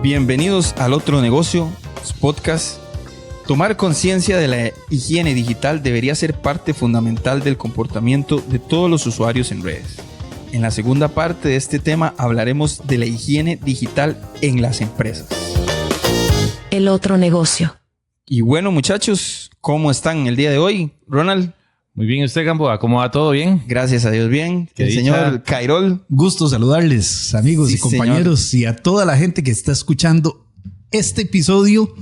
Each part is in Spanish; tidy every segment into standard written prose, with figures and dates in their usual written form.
Bienvenidos al Otro Negocio, su podcast. Tomar conciencia de la higiene digital debería ser parte fundamental del comportamiento de todos los usuarios en redes. En la segunda parte de este tema hablaremos de la higiene digital en las empresas. El Otro Negocio. Y bueno, muchachos, ¿cómo están el día de hoy? Ronald. Muy bien, ¿usted, Gamboa? ¿Cómo va? ¿Todo bien? Gracias a Dios, bien. El señor Cairol. Gusto saludarles, amigos y compañeros, señor. Y a toda la gente que está escuchando este episodio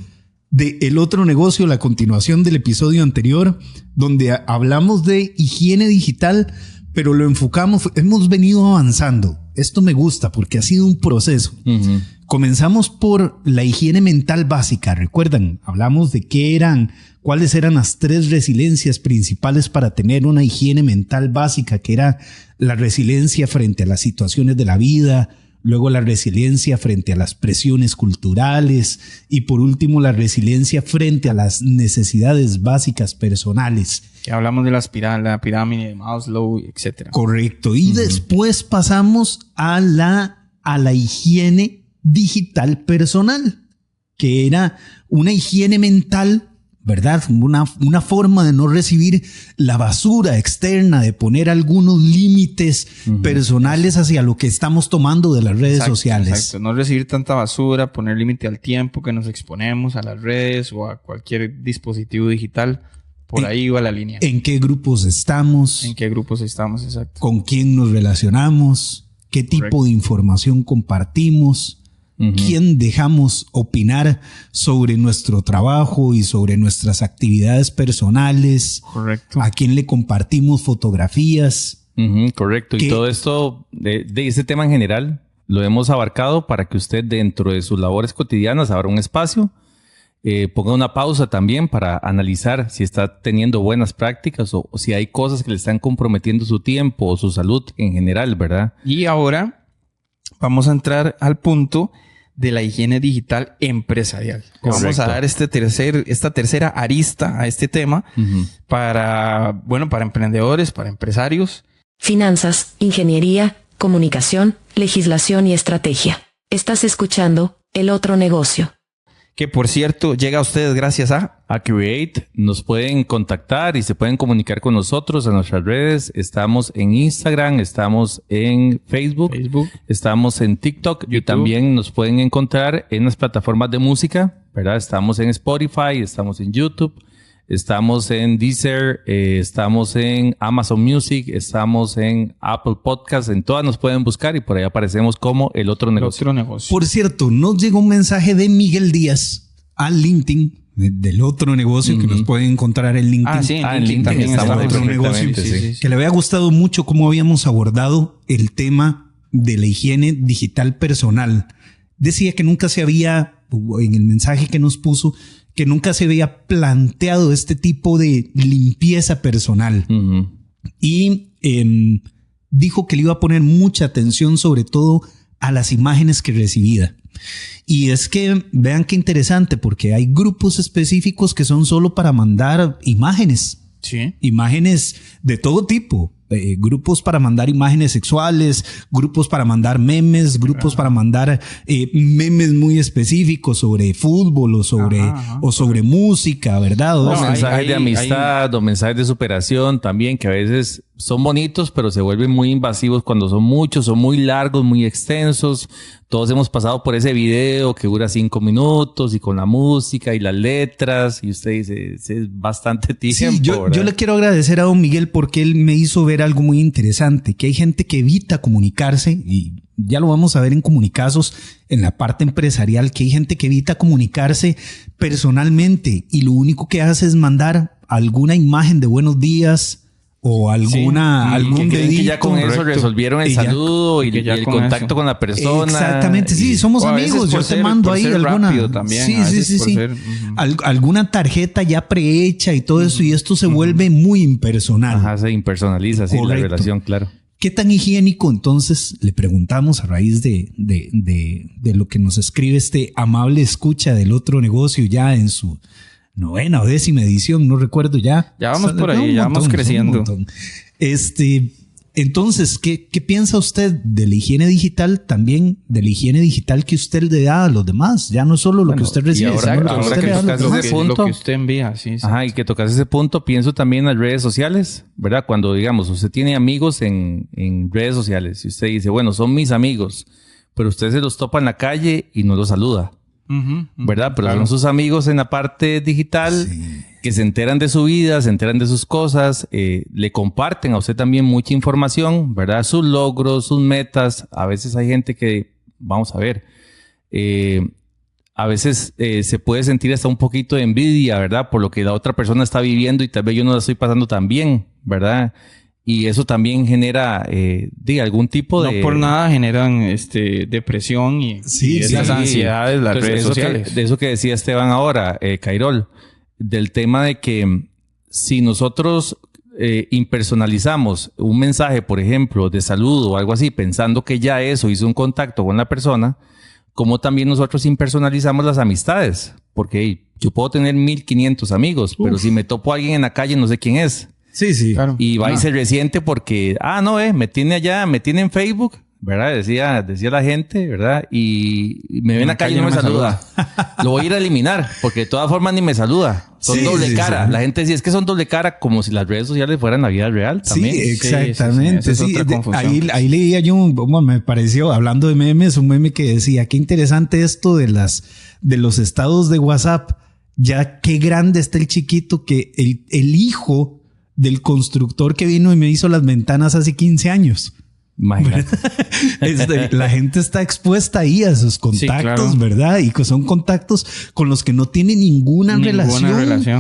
de El Otro Negocio, la continuación del episodio anterior, donde hablamos de higiene digital, pero lo enfocamos, hemos venido avanzando. Esto me gusta porque ha sido un proceso. Uh-huh. Comenzamos por la higiene mental básica. ¿Recuerdan? Hablamos de cuáles eran las 3 resiliencias principales para tener una higiene mental básica, que era la resiliencia frente a las situaciones de la vida, luego la resiliencia frente a las presiones culturales y por último la resiliencia frente a las necesidades básicas personales. Que hablamos de la pirámide de Maslow, etc. Correcto. Y después pasamos a la higiene digital personal, que era una higiene mental, ¿verdad? Una forma de no recibir la basura externa, de poner algunos límites personales hacia lo que estamos tomando de las redes sociales. Exacto, no recibir tanta basura, poner límite al tiempo que nos exponemos a las redes o a cualquier dispositivo digital. Por ahí va la línea. ¿En qué grupos estamos? ¿En qué grupos estamos? Exacto. ¿Con quién nos relacionamos? ¿Qué tipo de información compartimos? ¿Quién dejamos opinar sobre nuestro trabajo y sobre nuestras actividades personales? Correcto. ¿A quién le compartimos fotografías? Correcto. Y todo esto, de este tema en general, lo hemos abarcado para que usted dentro de sus labores cotidianas abra un espacio, ponga una pausa también para analizar si está teniendo buenas prácticas o si hay cosas que le están comprometiendo su tiempo o su salud en general, ¿verdad? Y ahora vamos a entrar al punto de la higiene digital empresarial. Correcto. Vamos a dar esta tercera arista a este tema para emprendedores, para empresarios. Finanzas, ingeniería, comunicación, legislación y estrategia. Estás escuchando El Otro Negocio. Que por cierto llega a ustedes gracias a Accurate. Nos pueden contactar y se pueden comunicar con nosotros en nuestras redes. Estamos en Instagram, estamos en Facebook. Estamos en TikTok, YouTube. Y también nos pueden encontrar en las plataformas de música, ¿verdad? Estamos en Spotify, estamos en YouTube, estamos en Deezer, estamos en Amazon Music, estamos en Apple Podcasts. En todas nos pueden buscar y por ahí aparecemos como El Otro Negocio. Por cierto, nos llegó un mensaje de Miguel Díaz al LinkedIn del Otro Negocio, que nos pueden encontrar en LinkedIn. En LinkedIn también estamos en Otro Negocio. Sí. Que le había gustado mucho cómo habíamos abordado el tema de la higiene digital personal. Decía que nunca se había, en el mensaje que nos puso, que nunca se había planteado este tipo de limpieza personal. Y dijo que le iba a poner mucha atención sobre todo a las imágenes que recibía. Y es que vean qué interesante, porque hay grupos específicos que son solo para mandar imágenes. Sí. Imágenes de todo tipo. Grupos para mandar imágenes sexuales, grupos para mandar memes, grupos para mandar memes muy específicos sobre fútbol o sobre música, ¿verdad? O mensajes de amistad o mensajes de superación también, que a veces son bonitos, pero se vuelven muy invasivos cuando son muchos, son muy largos, muy extensos. Todos hemos pasado por ese video que dura 5 minutos y con la música y las letras, y usted dice, es bastante tiempo. Sí, yo le quiero agradecer a don Miguel porque él me hizo ver algo muy interesante, que hay gente que evita comunicarse, y ya lo vamos a ver en Comunicazos, en la parte empresarial, que hay gente que evita comunicarse personalmente y lo único que hace es mandar alguna imagen de buenos días o algún dedito. Que ya con eso resolvieron el saludo y el contacto con la persona. Exactamente, sí, somos amigos. Yo te mando ahí alguna. También, sí. Alguna tarjeta ya prehecha y todo eso, y esto se vuelve muy impersonal. Ajá, se impersonaliza, sí, la relación, claro. ¿Qué tan higiénico? Entonces le preguntamos a raíz de lo que nos escribe este amable escucha del Otro Negocio ya en su 9ª o 10ª edición, no recuerdo ya. Ya vamos por ahí, ya vamos creciendo. Entonces, ¿qué piensa usted de la higiene digital? También de la higiene digital que usted le da a los demás. Ya no solo lo que usted recibe. Ahora que tocas lo que usted envía. Sí, ajá, y que tocas ese punto, pienso también en las redes sociales, ¿verdad? Cuando, digamos, usted tiene amigos en redes sociales y usted dice, bueno, son mis amigos, pero usted se los topa en la calle y no los saluda. ¿Verdad? Pero son sus amigos en la parte digital que se enteran de su vida, se enteran de sus cosas, le comparten a usted también mucha información, ¿verdad? Sus logros, sus metas. A veces hay gente que, vamos a ver, a veces se puede sentir hasta un poquito de envidia, ¿verdad? Por lo que la otra persona está viviendo y tal vez yo no la estoy pasando tan bien, ¿verdad? Y eso también genera algún tipo de... No por nada generan depresión y esas ansiedades, las redes sociales. De eso que decía Esteban ahora, Cairol, del tema de que si nosotros impersonalizamos un mensaje, por ejemplo, de saludo o algo así, pensando que ya eso hizo un contacto con la persona, como también nosotros impersonalizamos las amistades. Porque yo puedo tener 1500 amigos, pero si me topo a alguien en la calle no sé quién es. Sí, claro. Y va y se resiente porque, me tiene allá, me tiene en Facebook, ¿verdad? Decía la gente, ¿verdad? Y me ve en la calle y no me saluda. Lo voy a ir a eliminar porque de todas formas ni me saluda. Son doble cara. Sí. La gente decía, es que son doble cara como si las redes sociales fueran la vida real también. Sí, exactamente. Sí, ahí leía yo me pareció, hablando de memes, un meme que decía, qué interesante esto de los estados de WhatsApp. Ya qué grande está el chiquito que el hijo del constructor que vino y me hizo las ventanas hace 15 años. La gente está expuesta ahí a sus contactos, sí, claro. ¿Verdad? Y que son contactos con los que no tiene ninguna relación.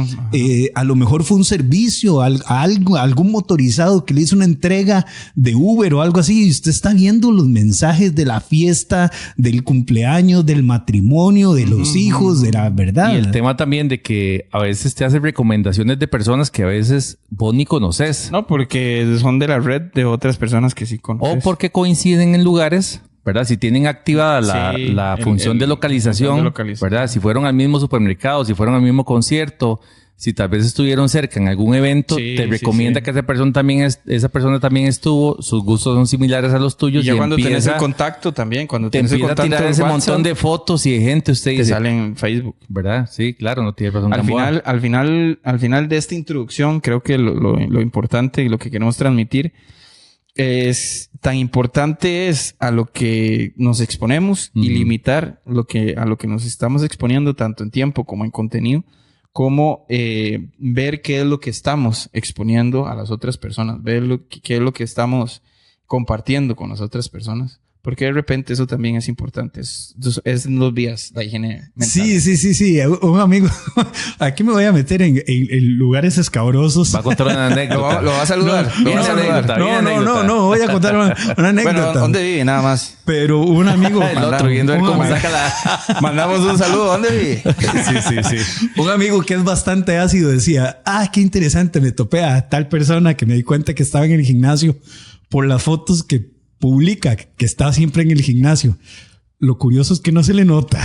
A lo mejor fue un servicio, algún motorizado que le hizo una entrega de Uber o algo así, y usted está viendo los mensajes de la fiesta, del cumpleaños, del matrimonio, de los hijos, de la verdad. Y el tema también de que a veces te hace recomendaciones de personas que a veces vos ni conoces. No, porque son de la red de otras personas que sí conoces. O porque coinciden en lugares, ¿verdad? Si tienen activada la función de localización, ¿verdad? Si fueron al mismo supermercado, si fueron al mismo concierto, si tal vez estuvieron cerca en algún evento, te recomienda que esa persona también estuvo, sus gustos son similares a los tuyos. Y ya cuando tenés el contacto también, cuando te empieza a tirar ese montón de fotos y de gente, usted dice, te sale en Facebook, ¿verdad? Sí, claro, no tiene razón. Al final de esta introducción, creo que lo importante y lo que queremos transmitir es tan importante es a lo que nos exponemos y limitar a lo que nos estamos exponiendo tanto en tiempo como en contenido, como ver qué es lo que estamos exponiendo a las otras personas, ver qué es lo que estamos compartiendo con las otras personas. Porque de repente eso también es importante. Es en los vías, la higiene mental. Sí. Un amigo... Aquí me voy a meter en lugares escabrosos. Va a contar una anécdota. Lo va a saludar. No. Voy a contar una anécdota. Bueno, ¿dónde vive? Nada más. Pero un amigo... El otro viendo cómo saca la... Mandamos un saludo. ¿Dónde vive? Sí. Un amigo que es bastante ácido decía, qué interesante. Me topé a tal persona que me di cuenta que estaba en el gimnasio por las fotos que publica, que está siempre en el gimnasio. Lo curioso es que no se le nota.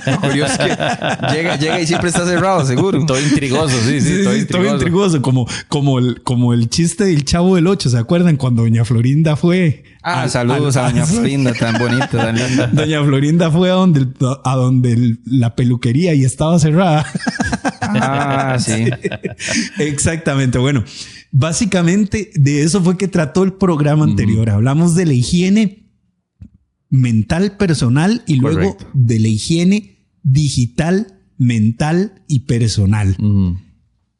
Lo curioso es que llega y siempre está cerrado, seguro. Todo intrigoso, sí, todo intrigoso. Como el chiste del Chavo del Ocho. ¿Se acuerdan cuando Doña Florinda fue? Saludos a Doña Florinda, tan bonita, tan linda. Doña Florinda fue a donde la peluquería y estaba cerrada. Sí. Exactamente. Bueno, básicamente de eso fue que trató el programa anterior. Hablamos de la higiene mental personal y luego de la higiene digital, mental y personal.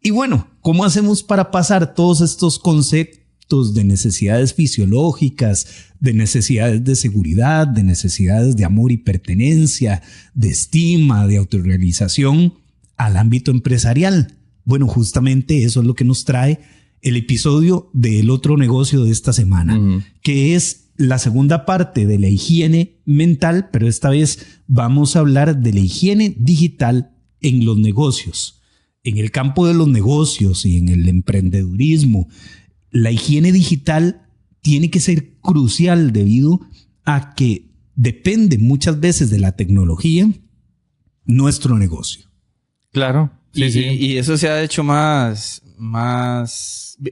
Y bueno, ¿cómo hacemos para pasar todos estos conceptos de necesidades fisiológicas, de necesidades de seguridad, de necesidades de amor y pertenencia, de estima, de autorrealización al ámbito empresarial? Bueno, justamente eso es lo que nos trae el episodio del otro negocio de esta semana, que es la segunda parte de la higiene mental, pero esta vez vamos a hablar de la higiene digital en los negocios. En el campo de los negocios y en el emprendedurismo, la higiene digital tiene que ser crucial debido a que depende muchas veces de la tecnología nuestro negocio. Claro. Y eso se ha hecho más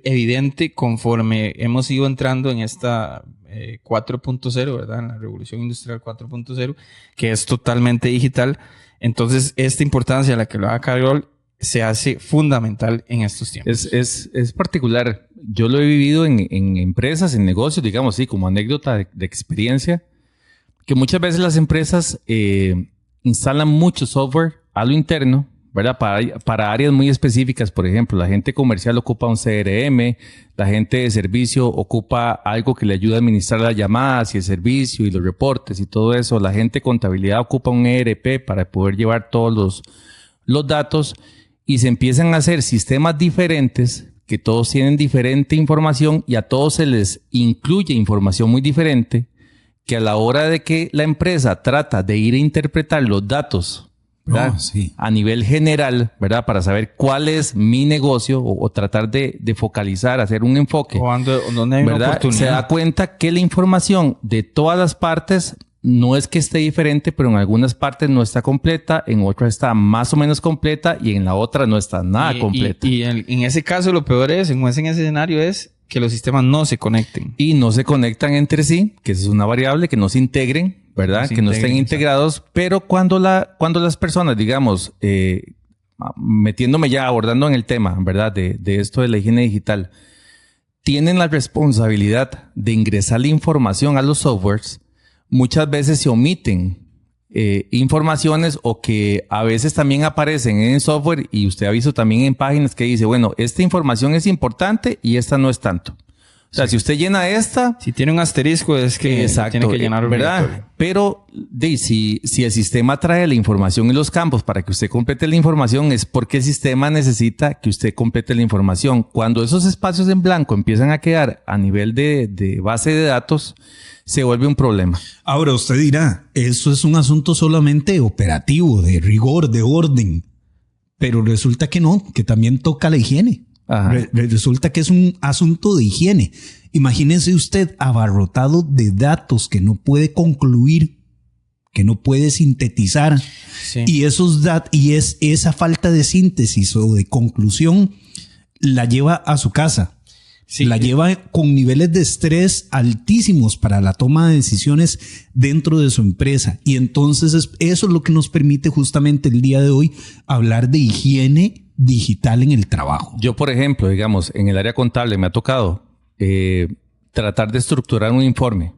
evidente conforme hemos ido entrando en esta 4.0, ¿verdad? En la revolución industrial 4.0, que es totalmente digital. Entonces, esta importancia a la que lo da Carol se hace fundamental en estos tiempos. Es particular. Yo lo he vivido en empresas, en negocios, digamos así, como anécdota de experiencia, que muchas veces las empresas instalan mucho software a lo interno, ¿verdad? Para áreas muy específicas. Por ejemplo, la gente comercial ocupa un CRM, la gente de servicio ocupa algo que le ayuda a administrar las llamadas y el servicio y los reportes y todo eso. La gente de contabilidad ocupa un ERP para poder llevar todos los datos, y se empiezan a hacer sistemas diferentes que todos tienen diferente información y a todos se les incluye información muy diferente, que a la hora de que la empresa trata de ir a interpretar los datos, ¿verdad? A nivel general, ¿verdad? Para saber cuál es mi negocio o tratar de focalizar, hacer un enfoque. ¿Dónde hay una oportunidad? Se da cuenta que la información de todas las partes no es que esté diferente, pero en algunas partes no está completa, en otras está más o menos completa y en la otra no está nada completa. Y en ese caso lo peor es, en ese escenario es que los sistemas no se conecten. Y no se conectan entre sí, que es una variable, que no se integren, ¿verdad? Que no estén integrados, pero cuando las personas, digamos, metiéndome ya, abordando en el tema, ¿verdad? De esto de la higiene digital, tienen la responsabilidad de ingresar la información a los softwares, muchas veces se omiten informaciones o que a veces también aparecen en el software, y usted ha visto también en páginas que dice, bueno, esta información es importante y esta no es tanto. O sea, si usted llena esta... Si tiene un asterisco es que tiene que llenar, ¿verdad? Pero si el sistema trae la información en los campos para que usted complete la información, es porque el sistema necesita que usted complete la información. Cuando esos espacios en blanco empiezan a quedar a nivel de base de datos, se vuelve un problema. Ahora usted dirá, eso es un asunto solamente operativo, de rigor, de orden. Pero resulta que no, que también toca la higiene. Resulta que es un asunto de higiene. Imagínese usted abarrotado de datos que no puede concluir, que no puede sintetizar. Sí. Y esa falta de síntesis o de conclusión la lleva a su casa. Sí. La lleva con niveles de estrés altísimos para la toma de decisiones dentro de su empresa. Y entonces eso es lo que nos permite justamente el día de hoy hablar de higiene digital en el trabajo. Yo, por ejemplo, digamos, en el área contable me ha tocado tratar de estructurar un informe,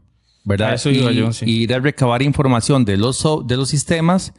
¿verdad? Eso iba yo, sí. Y ir a recabar información de los sistemas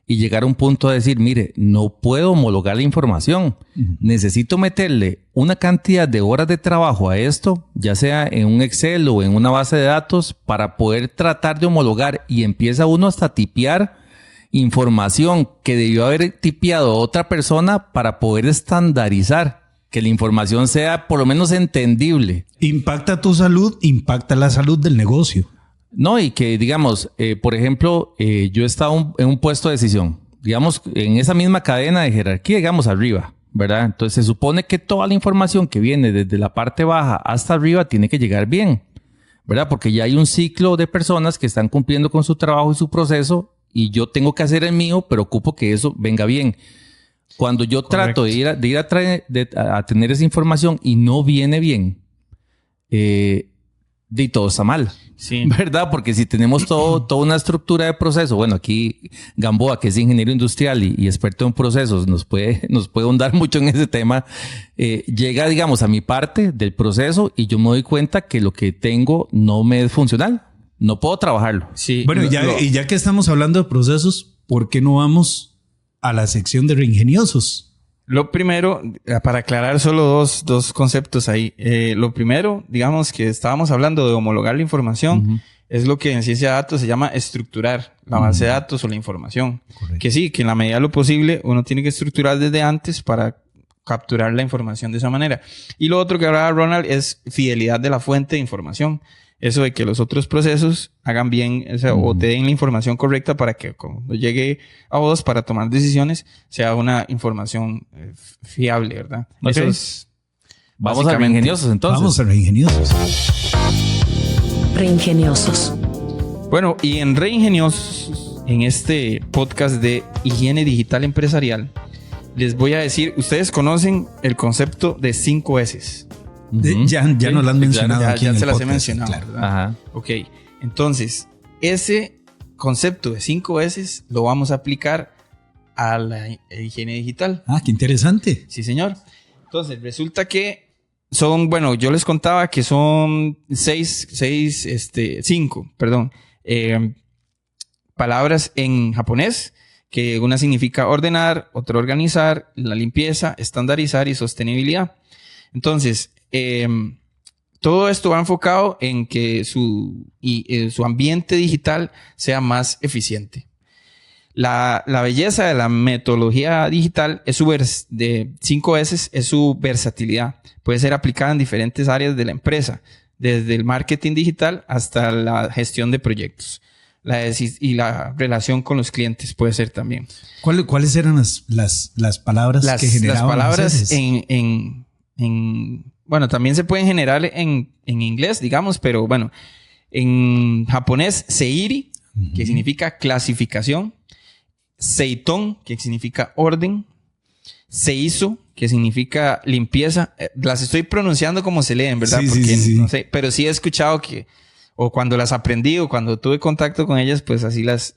y llegar a un punto de decir, mire, no puedo homologar la información. Necesito meterle una cantidad de horas de trabajo a esto, ya sea en un Excel o en una base de datos, para poder tratar de homologar, y empieza uno hasta a tipear información que debió haber tipeado otra persona para poder estandarizar, que la información sea por lo menos entendible. Impacta tu salud, impacta la salud del negocio. No, y que digamos, por ejemplo, yo he estado en un puesto de decisión, digamos, en esa misma cadena de jerarquía, digamos, arriba, ¿verdad? Entonces se supone que toda la información que viene desde la parte baja hasta arriba tiene que llegar bien, ¿verdad? Porque ya hay un ciclo de personas que están cumpliendo con su trabajo y su proceso, y yo tengo que hacer el mío, pero ocupo que eso venga bien. Cuando yo trato de ir a tener esa información y no viene bien, todo está mal. Sí. ¿Verdad? Porque si tenemos toda una estructura de proceso, bueno, aquí Gamboa, que es ingeniero industrial y experto en procesos, nos puede ahondar mucho en ese tema. Llega, digamos, a mi parte del proceso y yo me doy cuenta que lo que tengo no me es funcional. No puedo trabajarlo. Sí. Bueno, ya que estamos hablando de procesos, ¿por qué no vamos a la sección de reingeniosos? Lo primero, para aclarar solo dos conceptos ahí. Lo primero, digamos que estábamos hablando de homologar la información, es lo que en ciencia de datos se llama estructurar la base de datos o la información. Correcto. Que sí, que en la medida de lo posible uno tiene que estructurar desde antes para capturar la información de esa manera. Y lo otro que hablaba Ronald es fidelidad de la fuente de información. Eso de que los otros procesos hagan bien, o te den la información correcta para que cuando llegue a vos para tomar decisiones sea una información fiable, ¿verdad? Okay. Eso es... Vamos a reingeniosos entonces. Vamos a reingeniosos. Reingeniosos. Bueno, y en Reingeniosos, en este podcast de higiene digital empresarial, les voy a decir, ustedes conocen el concepto de 5 S. Ya nos lo han mencionado. Ya se las he mencionado. Claro. Ajá. Ok, entonces, ese concepto de 5 S lo vamos a aplicar a la higiene digital. Ah, qué interesante. Sí, señor. Entonces, resulta que son, bueno, yo les contaba que son 5 palabras en japonés, que una significa ordenar, otra organizar, la limpieza, estandarizar y sostenibilidad. Entonces, todo esto va enfocado en que su ambiente digital sea más eficiente. La belleza de la metodología digital de 5S es su versatilidad. Puede ser aplicada en diferentes áreas de la empresa, desde el marketing digital hasta la gestión de proyectos. Y la relación con los clientes puede ser también. ¿Cuáles eran las palabras que generaban? Las palabras bueno, también se pueden generar en inglés, digamos, pero bueno, en japonés, seiri, que significa clasificación, seiton, que significa orden, seiso, que significa limpieza. Las estoy pronunciando como se leen, ¿verdad? Sí, porque sí. no sé, pero sí he escuchado que, o cuando las aprendí o cuando tuve contacto con ellas, pues así las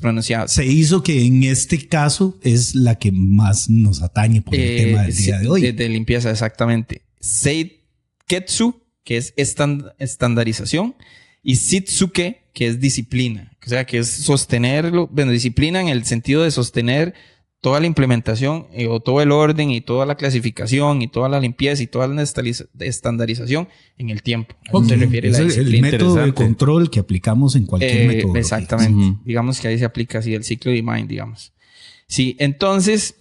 pronunciaba. Se hizo que en este caso es la que más nos atañe por el tema del día de hoy. De limpieza, exactamente. Seiketsu, que es estandarización, y Shitsuke, que es disciplina. O sea, que es sostenerlo, bueno, disciplina en el sentido de sostener toda la implementación o todo el orden y toda la clasificación y toda la limpieza y toda la estandarización en el tiempo. ¿A qué se refiere la disciplina? El método de control que aplicamos en cualquier método. Exactamente. Digamos que ahí se aplica así el ciclo de Mind, digamos. Sí, entonces,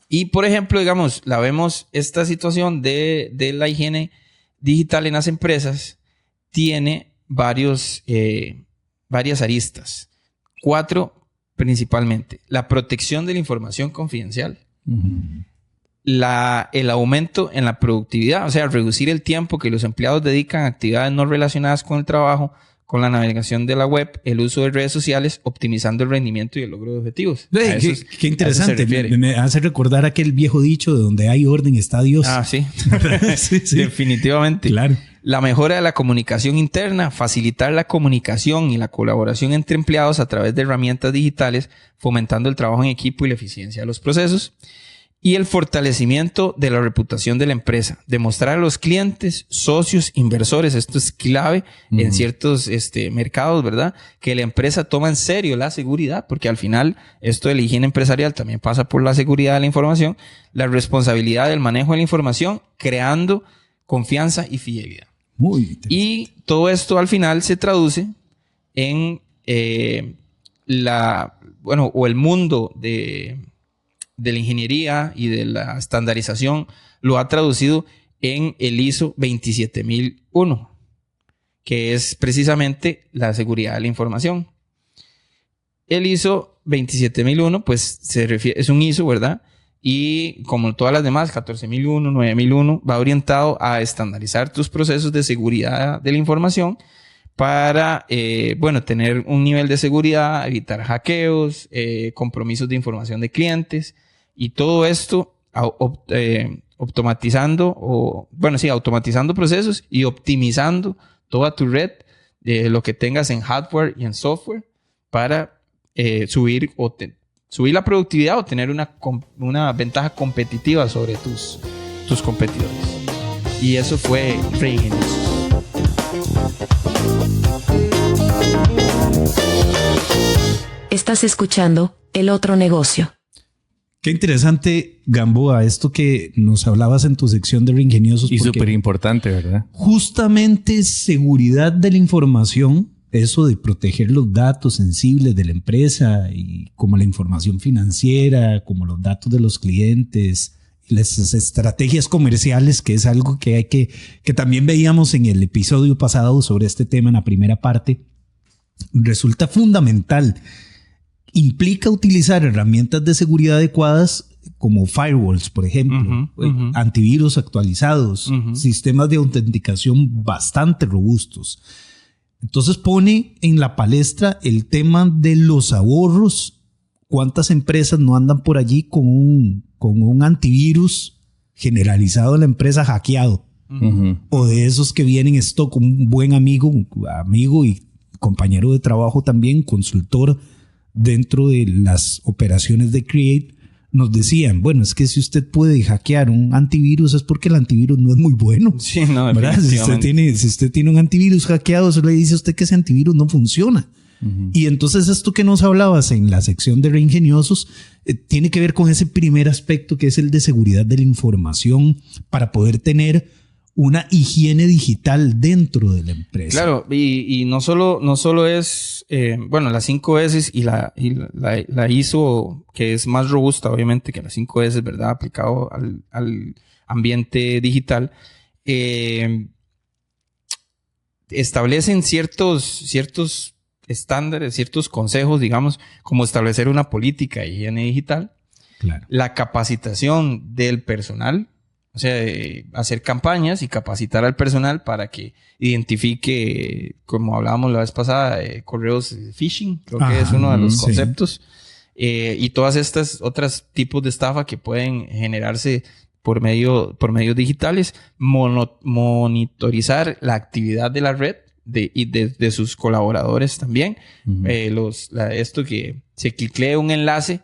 y por ejemplo, digamos, la vemos, esta situación de la higiene digital en las empresas tiene varias aristas. 4 principalmente. La protección de la información confidencial. El aumento en la productividad, o sea, reducir el tiempo que los empleados dedican a actividades no relacionadas con el trabajo, con la navegación de la web, el uso de redes sociales, optimizando el rendimiento y el logro de objetivos. Qué interesante. Me hace recordar aquel viejo dicho de donde hay orden está Dios. Ah, sí. Sí. Definitivamente. Claro. La mejora de la comunicación interna, facilitar la comunicación y la colaboración entre empleados a través de herramientas digitales, fomentando el trabajo en equipo y la eficiencia de los procesos. Y el fortalecimiento de la reputación de la empresa. Demostrar a los clientes, socios, inversores, esto es clave en ciertos mercados, ¿verdad? Que la empresa toma en serio la seguridad, porque al final esto de la higiene empresarial también pasa por la seguridad de la información, la responsabilidad del manejo de la información, creando confianza y fidelidad. Muy interesante. Y todo esto al final se traduce en el mundo de la ingeniería y de la estandarización lo ha traducido en el ISO 27001, que es precisamente la seguridad de la información. El ISO 27001, pues es un ISO, ¿verdad? Y como todas las demás, 14001, 9001, va orientado a estandarizar tus procesos de seguridad de la información para, tener un nivel de seguridad, evitar hackeos, compromisos de información de clientes y todo esto automatizando procesos y optimizando toda tu red, lo que tengas en hardware y en software para subir la productividad o tener una ventaja competitiva sobre tus competidores. Y eso fue reingenioso. Estás escuchando El Otro Negocio. Qué interesante, Gamboa, esto que nos hablabas en tu sección de Reingeniosos. Y súper importante, ¿verdad? Justamente seguridad de la información, eso de proteger los datos sensibles de la empresa y como la información financiera, como los datos de los clientes, las estrategias comerciales, que es algo que que también veíamos en el episodio pasado sobre este tema en la primera parte, resulta fundamental. Implica utilizar herramientas de seguridad adecuadas como firewalls, por ejemplo, antivirus actualizados, sistemas de autenticación bastante robustos. Entonces pone en la palestra el tema de los ahorros ¿cuántas empresas no andan por allí con un antivirus generalizado de la empresa hackeado? Ujú. O de esos que vienen stock, un buen amigo y compañero de trabajo también, consultor dentro de las operaciones de Create, nos decían, bueno, es que si usted puede hackear un antivirus es porque el antivirus no es muy bueno. Sí, no, ¿Verdad? Si usted tiene un antivirus hackeado, eso le dice a usted que ese antivirus no funciona. Ujú. Y entonces esto que nos hablabas en la sección de Reingeniosos tiene que ver con ese primer aspecto que es el de seguridad de la información para poder tener una higiene digital dentro de la empresa. Claro, y no solo es, bueno, las 5 S y la ISO, que es más robusta, obviamente, que las 5 S, ¿verdad? Aplicado al ambiente digital, establecen ciertos estándares, ciertos consejos, digamos, como establecer una política de higiene digital, Claro. la capacitación del personal. O sea, hacer campañas y capacitar al personal para que identifique, como hablábamos la vez pasada, correos phishing, creo que es uno de los conceptos. Y todas estas otros tipos de estafa que pueden generarse por medios digitales, monitorizar la actividad de la red y de sus colaboradores también. Ujú. Esto que se cliclea un enlace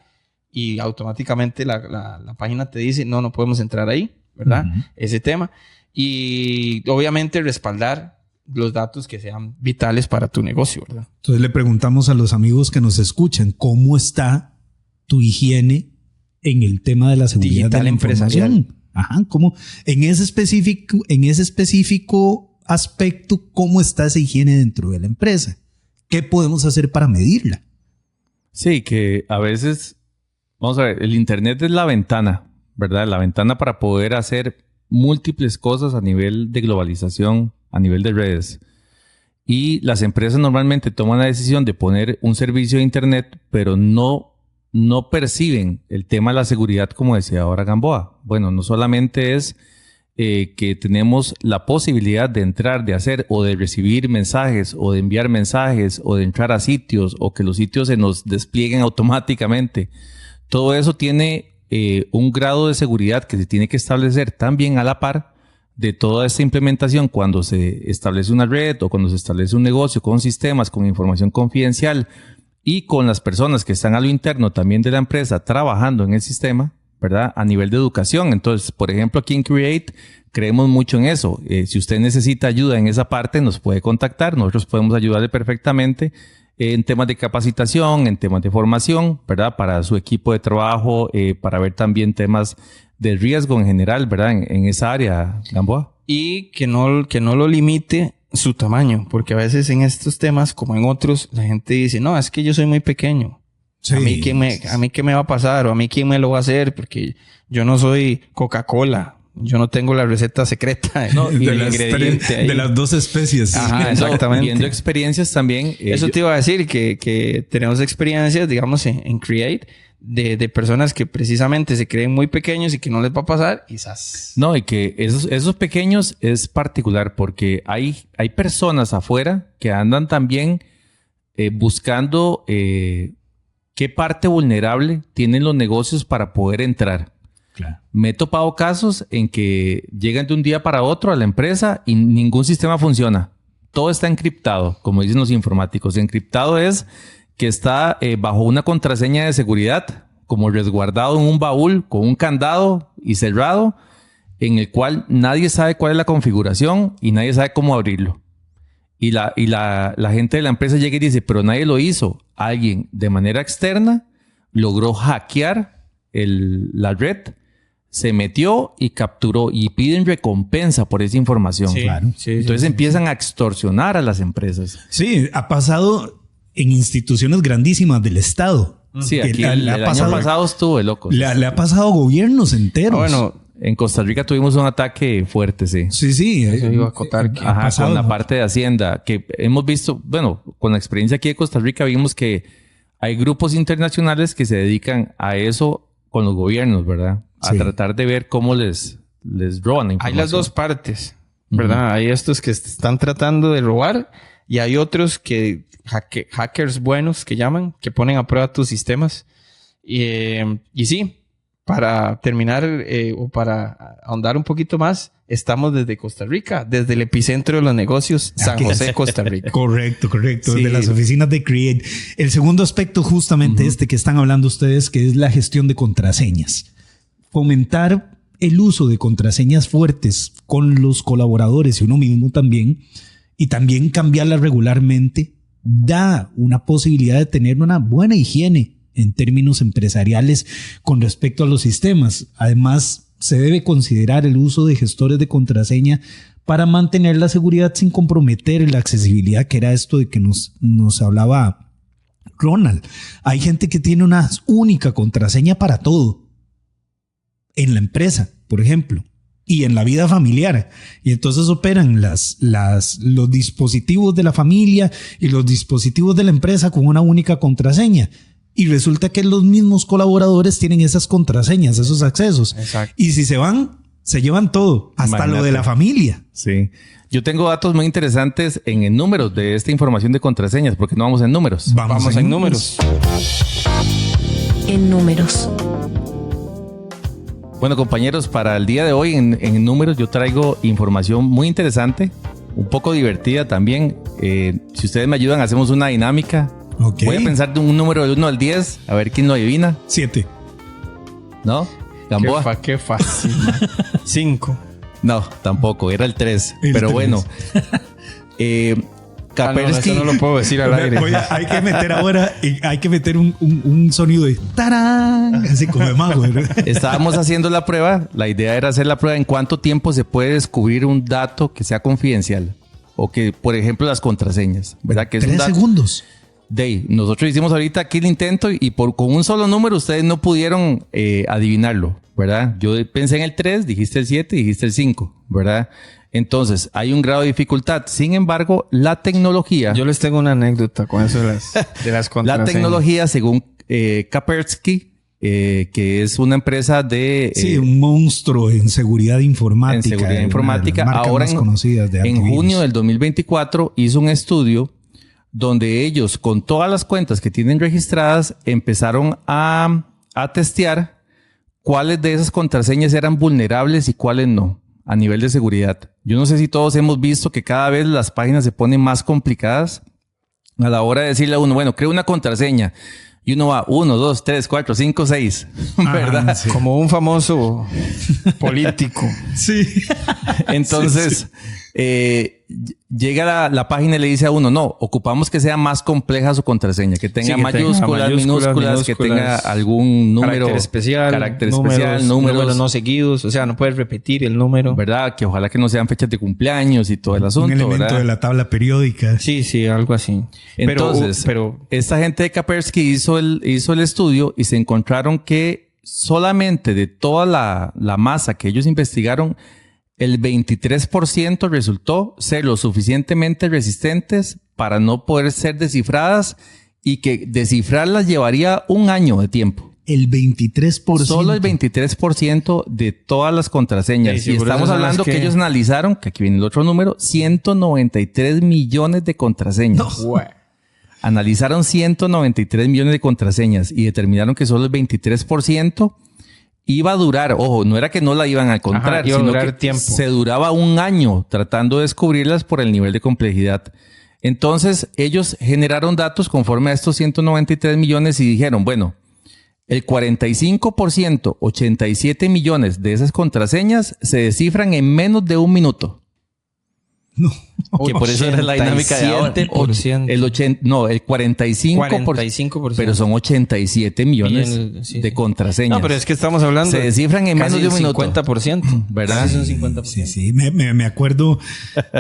y automáticamente la página te dice, no podemos entrar ahí. ¿Verdad? Uh-huh. Ese tema. Y obviamente respaldar los datos que sean vitales para tu negocio, ¿verdad? Entonces le preguntamos a los amigos que nos escuchan, ¿cómo está tu higiene en el tema de la seguridad digital de la empresarial? información? Ajá, ¿cómo? En ese específico aspecto, ¿cómo está esa higiene dentro de la empresa? ¿Qué podemos hacer para medirla? Sí, que a veces, vamos a ver, el Internet es la ventana, ¿verdad? La ventana para poder hacer múltiples cosas a nivel de globalización, a nivel de redes. Y las empresas normalmente toman la decisión de poner un servicio de Internet, pero no perciben el tema de la seguridad, como decía ahora Gamboa. Bueno, no solamente es que tenemos la posibilidad de entrar, de hacer o de recibir mensajes o de enviar mensajes o de entrar a sitios o que los sitios se nos desplieguen automáticamente. Todo eso tiene un grado de seguridad que se tiene que establecer también a la par de toda esta implementación cuando se establece una red o cuando se establece un negocio con sistemas, con información confidencial y con las personas que están a lo interno también de la empresa trabajando en el sistema, ¿verdad? A nivel de educación. Entonces, por ejemplo, aquí en Create creemos mucho en eso. Si usted necesita ayuda en esa parte, nos puede contactar. Nosotros podemos ayudarle perfectamente en temas de capacitación, en temas de formación, ¿verdad? Para su equipo de trabajo, para ver también temas de riesgo en general, ¿verdad? En esa área, Gamboa. Y que no lo limite su tamaño, porque a veces en estos temas, como en otros, la gente dice, no, es que yo soy muy pequeño. Sí. ¿A mí qué me va a pasar? ¿O a mí quién me lo va a hacer? Porque yo no soy Coca-Cola. Yo no tengo la receta secreta de las dos especies. Ajá, exactamente. Viendo experiencias también. Eso te iba a decir, que tenemos experiencias, digamos, en Create, de personas que precisamente se creen muy pequeños y que no les va a pasar, quizás. No, y que esos pequeños es particular porque hay personas afuera que andan también buscando qué parte vulnerable tienen los negocios para poder entrar. Claro. Me he topado casos en que llegan de un día para otro a la empresa y ningún sistema funciona. Todo está encriptado, como dicen los informáticos. Encriptado es que está bajo una contraseña de seguridad, como resguardado en un baúl con un candado y cerrado, en el cual nadie sabe cuál es la configuración y nadie sabe cómo abrirlo. Y la gente de la empresa llega y dice, pero nadie lo hizo. Alguien de manera externa logró hackear la red, se metió y capturó y piden recompensa por esa información. Sí, Claro. sí, Entonces sí, empiezan a extorsionar a las empresas. Sí, ha pasado en instituciones grandísimas del Estado. Sí, Que aquí el año pasado estuvo de locos. Le ha pasado a gobiernos enteros. Bueno, En Costa Rica tuvimos un ataque fuerte, sí. sí. Eso iba a acotar que- ha Ajá, pasado. con la parte de Hacienda, que hemos visto, bueno, con la experiencia aquí de Costa Rica vimos que hay grupos internacionales que se dedican a eso con los gobiernos, ¿verdad? A Sí. tratar de ver cómo les roban la hay información. las dos partes, ¿verdad? Hay estos que están tratando de robar y hay otros que hackers buenos que llaman, que ponen a prueba tus sistemas. Y sí, para terminar o para ahondar un poquito más, estamos desde Costa Rica, desde el epicentro de los negocios, San José, Costa Rica. Correcto. Sí. Desde las oficinas de Create. El segundo aspecto, justamente que están hablando ustedes, que es la gestión de contraseñas. Fomentar el uso de contraseñas fuertes con los colaboradores y uno mismo también, y también cambiarlas regularmente, da una posibilidad de tener una buena higiene en términos empresariales con respecto a los sistemas. Además, se debe considerar el uso de gestores de contraseña para mantener la seguridad sin comprometer la accesibilidad, que era esto de que nos hablaba Ronald. Hay gente que tiene una única contraseña para todo. En la empresa, por ejemplo, y en la vida familiar. Y entonces operan los dispositivos de la familia y los dispositivos de la empresa con una única contraseña. Y resulta que los mismos colaboradores tienen esas contraseñas, esos accesos. Exacto. Y si se van, se llevan todo, hasta Imagínate. lo de la familia. Sí. Yo tengo datos muy interesantes en números de esta información de contraseñas, porque no vamos en números. Vamos en números. En números. Bueno, compañeros, para el día de hoy en números yo traigo información muy interesante, un poco divertida también. Si ustedes me ayudan, hacemos una dinámica. Ok. Voy a pensar de un número del 1 al 10, a ver quién lo adivina. 7. ¿No? Gamboa. Qué fácil. 5. No, tampoco, era el 3. El Pero 3. bueno. Kaspersky. Eso no lo puedo decir al aire. Hay que meter ahora, hay que meter un sonido de tarán, así como de mago, ¿verdad? Estábamos haciendo la prueba. La idea era hacer la prueba en cuánto tiempo se puede descubrir un dato que sea confidencial. O que, por ejemplo, las contraseñas, ¿verdad? Que es 3 un dato. segundos. Nosotros hicimos ahorita aquí el intento y con un solo número ustedes no pudieron adivinarlo, ¿verdad? Yo pensé en el 3, dijiste el 7, dijiste el 5, ¿verdad? Entonces, hay un grado de dificultad. Sin embargo, la tecnología... Yo les tengo una anécdota con eso de las contraseñas. La tecnología, según Kaspersky, que es una empresa de... Sí, un monstruo en seguridad informática. En seguridad una de informática. las marcas Ahora, más conocidas de en antivirus. junio del 2024, hizo un estudio donde ellos, con todas las cuentas que tienen registradas, empezaron a testear cuáles de esas contraseñas eran vulnerables y cuáles no, a nivel de seguridad. Yo no sé si todos hemos visto que cada vez las páginas se ponen más complicadas a la hora de decirle a uno, bueno, crea una contraseña. Y uno va 1, 2, 3, 4, 5, 6, ¿verdad? Sí. Como un famoso político. Sí. Entonces, llega la página y le dice a uno, no, ocupamos que sea más compleja su contraseña, que tenga Sí, que mayúsculas, tenga minúsculas, que tenga algún número, carácter números, especial, números no seguidos. O sea, no puedes repetir el número. ¿verdad? Que ojalá que no sean fechas de cumpleaños y todo el asunto, Un elemento ¿verdad? de la tabla periódica. Sí, algo así. Entonces, pero esta gente de Kaspersky hizo el estudio y se encontraron que solamente de toda la masa que ellos investigaron, el 23% resultó ser lo suficientemente resistentes para no poder ser descifradas y que descifrarlas llevaría un año de tiempo. El 23%. Solo el 23% de todas las contraseñas. Sí, y por eso estamos son las hablando que que ellos analizaron, que aquí viene el otro número, 193 millones de contraseñas. Analizaron 193 millones de contraseñas y determinaron que solo el 23% iba a durar. Ojo, no era que no la iban a encontrar, iba a sino durar que tiempo. se duraba un año tratando de descubrirlas por el nivel de complejidad. Entonces, ellos generaron datos conforme a estos 193 millones y dijeron, bueno, el 45%, 87 millones de esas contraseñas se descifran en menos de un minuto. No. Que por eso era la dinámica de ahora. 87%. El 45%, 45%. pero son 87 millones Bien, sí, de sí. contraseñas. No, pero es que estamos hablando... Se descifran en menos casi de un minuto. 50%. ¿Verdad? Casi es un 50%. Sí. Me acuerdo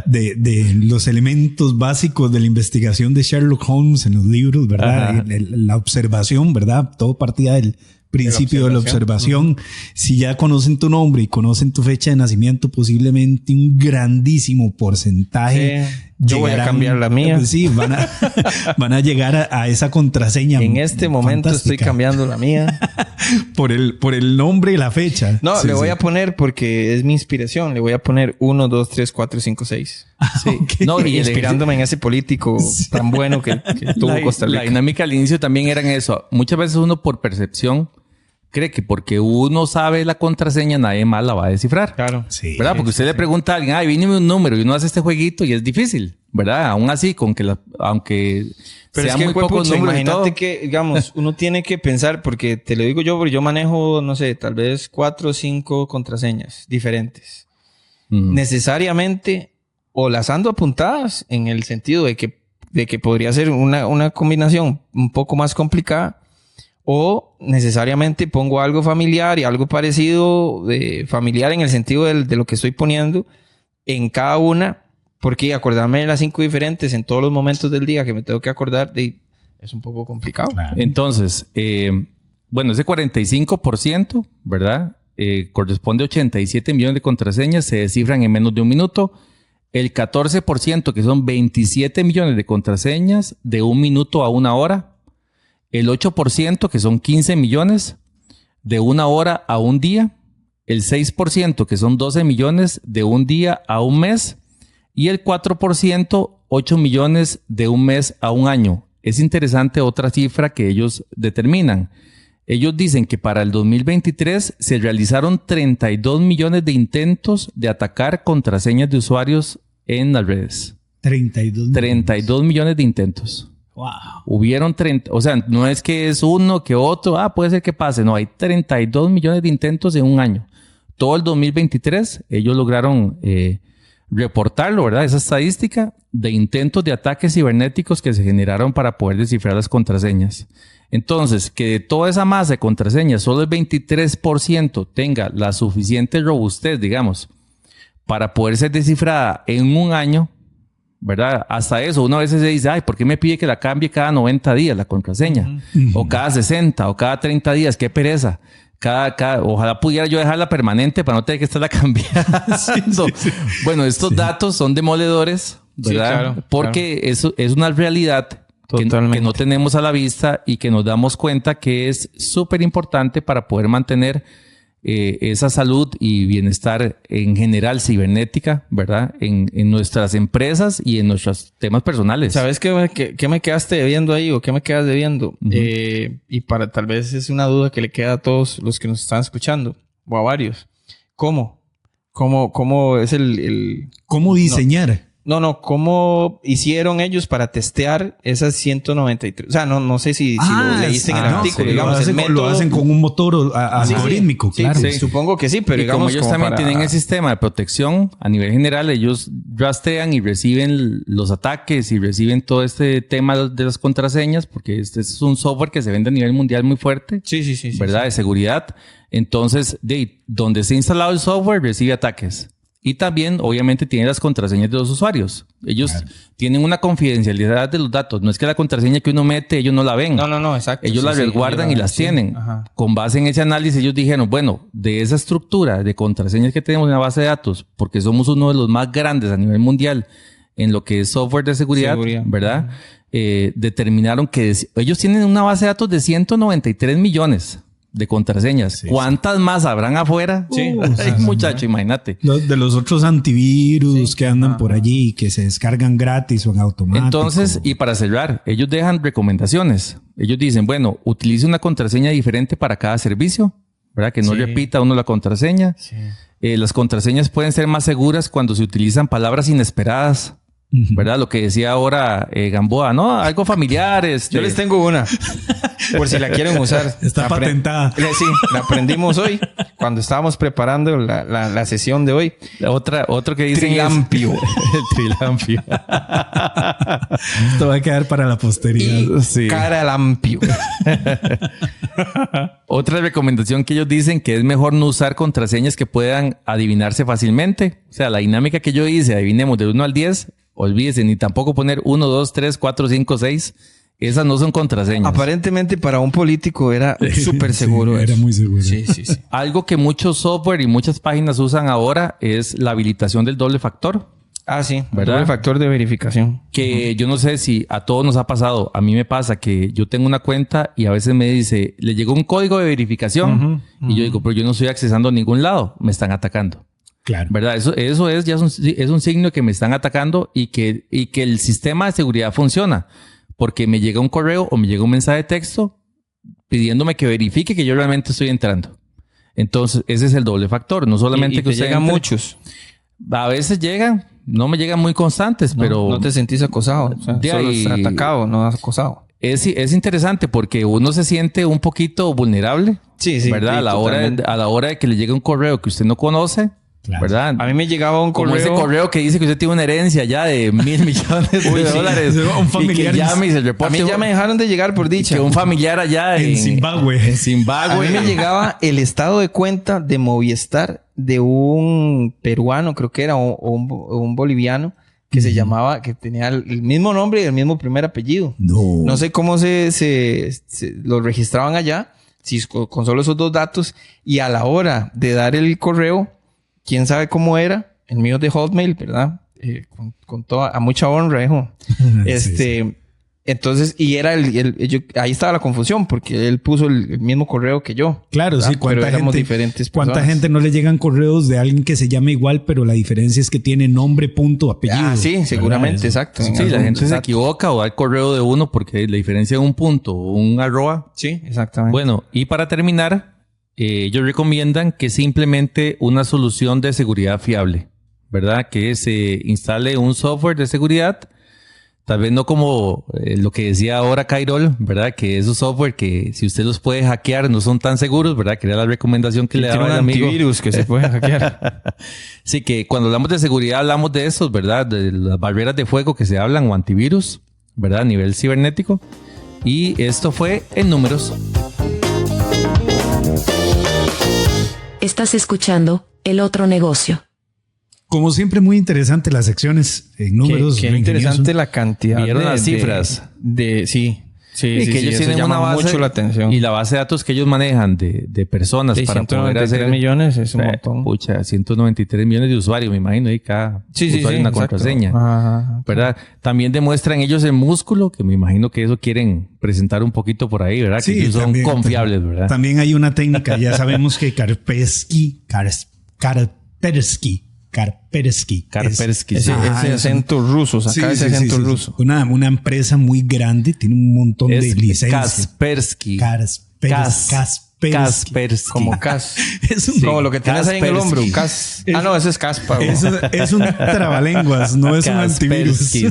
de los elementos básicos de la investigación de Sherlock Holmes en los libros, ¿verdad? La observación, ¿verdad? Todo partía del principio de la observación. Si ya conocen tu nombre y conocen tu fecha de nacimiento, posiblemente un grandísimo porcentaje Yo voy a cambiar la mía. Sí, van a llegar a esa contraseña. En este momento fantástica. estoy cambiando la mía. por el nombre y la fecha. No, le voy a poner, porque es mi inspiración, le voy a poner 1, 2, 3, 4, 5, 6. Sí. Okay. No, y inspirándome en ese político tan bueno que tuvo Costa Rica. La dinámica al inicio también era en eso. Muchas veces uno por percepción cree que porque uno sabe la contraseña nadie más la va a descifrar. Claro. Sí. ¿Verdad? Porque usted le pregunta a alguien, víneme un número y uno hace este jueguito y es difícil, ¿verdad? Aún así, aunque pero sea es que muy pocos números y todo. imagínate que, digamos, uno tiene que pensar, porque te lo digo yo, porque yo manejo, no sé, tal vez 4 o 5 contraseñas diferentes. Necesariamente, o las ando apuntadas en el sentido de que podría ser una combinación un poco más complicada, o necesariamente pongo algo familiar y algo parecido de familiar en el sentido de lo que estoy poniendo en cada una, porque acordarme de las 5 diferentes en todos los momentos del día que me tengo que acordar es un poco complicado. Claro. Entonces, bueno, ese 45%, ¿verdad? Corresponde a 87 millones de contraseñas, se descifran en menos de un minuto. El 14%, que son 27 millones de contraseñas, de 1 minuto a 1 hora. El 8%, que son 15 millones, de 1 hora a 1 día. El 6%, que son 12 millones, de 1 día a 1 mes. Y el 4%, 8 millones, de 1 mes a 1 año. Es interesante otra cifra que ellos determinan. Ellos dicen que para el 2023 se realizaron 32 millones de intentos de atacar contraseñas de usuarios en las redes. 32 millones de intentos. Wow. Hubieron 30, o sea, no es que es uno que otro, puede ser que pase, no, hay 32 millones de intentos en un año. Todo el 2023 ellos lograron reportarlo, ¿verdad? Esa estadística de intentos de ataques cibernéticos que se generaron para poder descifrar las contraseñas. Entonces, que de toda esa masa de contraseñas, solo el 23% tenga la suficiente robustez, digamos, para poder ser descifrada en un año, ¿verdad? Hasta eso, uno a veces se dice, ¿por qué me pide que la cambie cada 90 días la contraseña? O cada 60, o cada 30 días, qué pereza. Ojalá pudiera yo dejarla permanente para no tener que estarla cambiando. Bueno, estos datos son demoledores, ¿verdad? Sí, claro, porque eso es una realidad que no tenemos a la vista y que nos damos cuenta que es súper importante para poder mantener esa salud y bienestar en general cibernética, ¿verdad? En nuestras empresas y en nuestros temas personales. ¿Sabes qué me quedaste debiendo ahí o qué me quedas debiendo? Y tal vez es una duda que le queda a todos los que nos están escuchando o a varios. ¿Cómo es el ¿Cómo diseñar? ¿Cómo hicieron ellos para testear esas 193? O sea, no sé si lo leíste en el artículo, sí, digamos. Lo hacen con un motor algorítmico, sí, claro. Sí, supongo que sí, pero y digamos... como ellos también tienen el sistema de protección a nivel general, ellos rastrean y reciben los ataques y reciben todo este tema de las contraseñas, porque este es un software que se vende a nivel mundial muy fuerte. Sí. ¿Verdad? De seguridad. Entonces, donde se ha instalado el software, recibe ataques. Y también, obviamente, tiene las contraseñas de los usuarios. Ellos tienen una confidencialidad de los datos. No es que la contraseña que uno mete, ellos no la ven. No, exacto. Ellos las resguardan y las tienen. Ajá. Con base en ese análisis, ellos dijeron, bueno, de esa estructura de contraseñas que tenemos en la base de datos, porque somos uno de los más grandes a nivel mundial en lo que es software de seguridad. ¿Verdad? Determinaron que ellos tienen una base de datos de 193 millones de contraseñas. Sí, ¿Cuántas más habrán afuera? Sí. Muchacho, imagínate. De los otros antivirus que andan por allí, que se descargan gratis o en automático. Entonces, y para cerrar, ellos dejan recomendaciones. Ellos dicen, bueno, utilice una contraseña diferente para cada servicio, ¿verdad? Que no repita uno la contraseña. Sí. Las contraseñas pueden ser más seguras cuando se utilizan palabras inesperadas. ¿Verdad? Lo que decía ahora Gamboa, ¿no? Algo familiar. Yo les tengo una. Por si la quieren usar. Está patentada. Sí, la aprendimos hoy cuando estábamos preparando la sesión de hoy. Otro que dice Trilampio. El trilampio. Esto va a quedar para la posteridad. Sí. Caralampio. Otra recomendación que ellos dicen que es mejor no usar contraseñas que puedan adivinarse fácilmente. O sea, la dinámica que yo hice, adivinemos de 1 al 10, olvídese, ni tampoco poner 1, 2, 3, 4, 5, 6. Esas no son contraseñas. Aparentemente para un político era súper seguro. Sí, era muy seguro. Sí. Algo que muchos software y muchas páginas usan ahora es la habilitación del doble factor. Ah, sí, ¿verdad? El factor de verificación. Que yo no sé si a todos nos ha pasado. A mí me pasa que yo tengo una cuenta y a veces me dice, le llegó un código de verificación. Y yo digo, pero yo no estoy accesando a ningún lado. Me están atacando. Claro. ¿Verdad? Eso es ya es un signo que me están atacando y que el sistema de seguridad funciona. Porque me llega un correo o me llega un mensaje de texto pidiéndome que verifique que yo realmente estoy entrando. Entonces, ese es el doble factor. No solamente y que usted llegan entre. Muchos. A veces llegan. No me llegan muy constantes, pero... No te sentís acosado. O sea, de solo ahí, estás atacado, no acosado. Es interesante porque uno se siente un poquito vulnerable. Sí, sí. ¿Verdad? Sí, a la hora de que le llegue un correo que usted no conoce. Claro. ¿Verdad? A mí me llegaba un correo... Como ese correo que dice que usted tiene una herencia ya de $1,000 millones de dólares. Un familiar. Y que llame y se reporte. A mí ya me dejaron de llegar por dicha. Que un familiar allá En Zimbabue. En Zimbabue. A mí me llegaba el estado de cuenta de Movistar de un peruano, creo que era, o un boliviano, que se llamaba, que tenía el mismo nombre y el mismo primer apellido. No sé cómo se lo registraban allá, si con solo esos dos datos, y a la hora de dar el correo, quién sabe cómo era, el mío es de Hotmail, ¿verdad? Con toda, a mucha honra, hijo. Sí. Entonces, y era ahí estaba la confusión, porque él puso el mismo correo que yo. Claro, ¿verdad? sí. Pero éramos diferentes personas. ¿Cuánta gente no le llegan correos de alguien que se llama igual, pero la diferencia es que tiene nombre, punto, apellido? Ah, sí, seguramente, ¿verdad? exacto. Sí, la gente se equivoca o da el correo de uno porque la diferencia de un punto o un arroba. Sí, exactamente. Bueno, y para terminar, ellos recomiendan que se implemente una solución de seguridad fiable, ¿verdad? Que se instale un software de seguridad. Tal vez no como lo que decía ahora Cairol, ¿verdad? Que esos software que si usted los puede hackear no son tan seguros, ¿verdad? Que era la recomendación que le daba el amigo. Antivirus que se puede hackear. Sí, que cuando hablamos de seguridad hablamos de esos, ¿verdad? De las barreras de fuego que se hablan o antivirus, ¿verdad? A nivel cibernético. Y esto fue en números. Estás escuchando El Otro Negocio. Como siempre, muy interesante las secciones en números. Qué interesante la cantidad. Vieron las cifras. Sí. Y que ellos tienen una base mucho la atención. y la base de datos que ellos manejan de personas Sí, para poder 193 hacer millones es un montón. Pucha, 193 millones de usuarios, me imagino, y cada usuario una exacto. contraseña. Ajá. ¿Verdad? También demuestran ellos el músculo, que me imagino que eso quieren presentar un poquito por ahí, ¿verdad? Sí, que ellos son también, confiables, ¿verdad? También hay una técnica. Ya sabemos que Kaspersky. Ese acento ruso, saca ese acento ruso. Una empresa muy grande, tiene un montón de licencias. Kaspersky. Kaspersky. Como Cas. Es como lo que tienes ahí en el hombro. Kaspersky. No, ese es Caspa. Es un trabalenguas, no es un antivirus. Sí.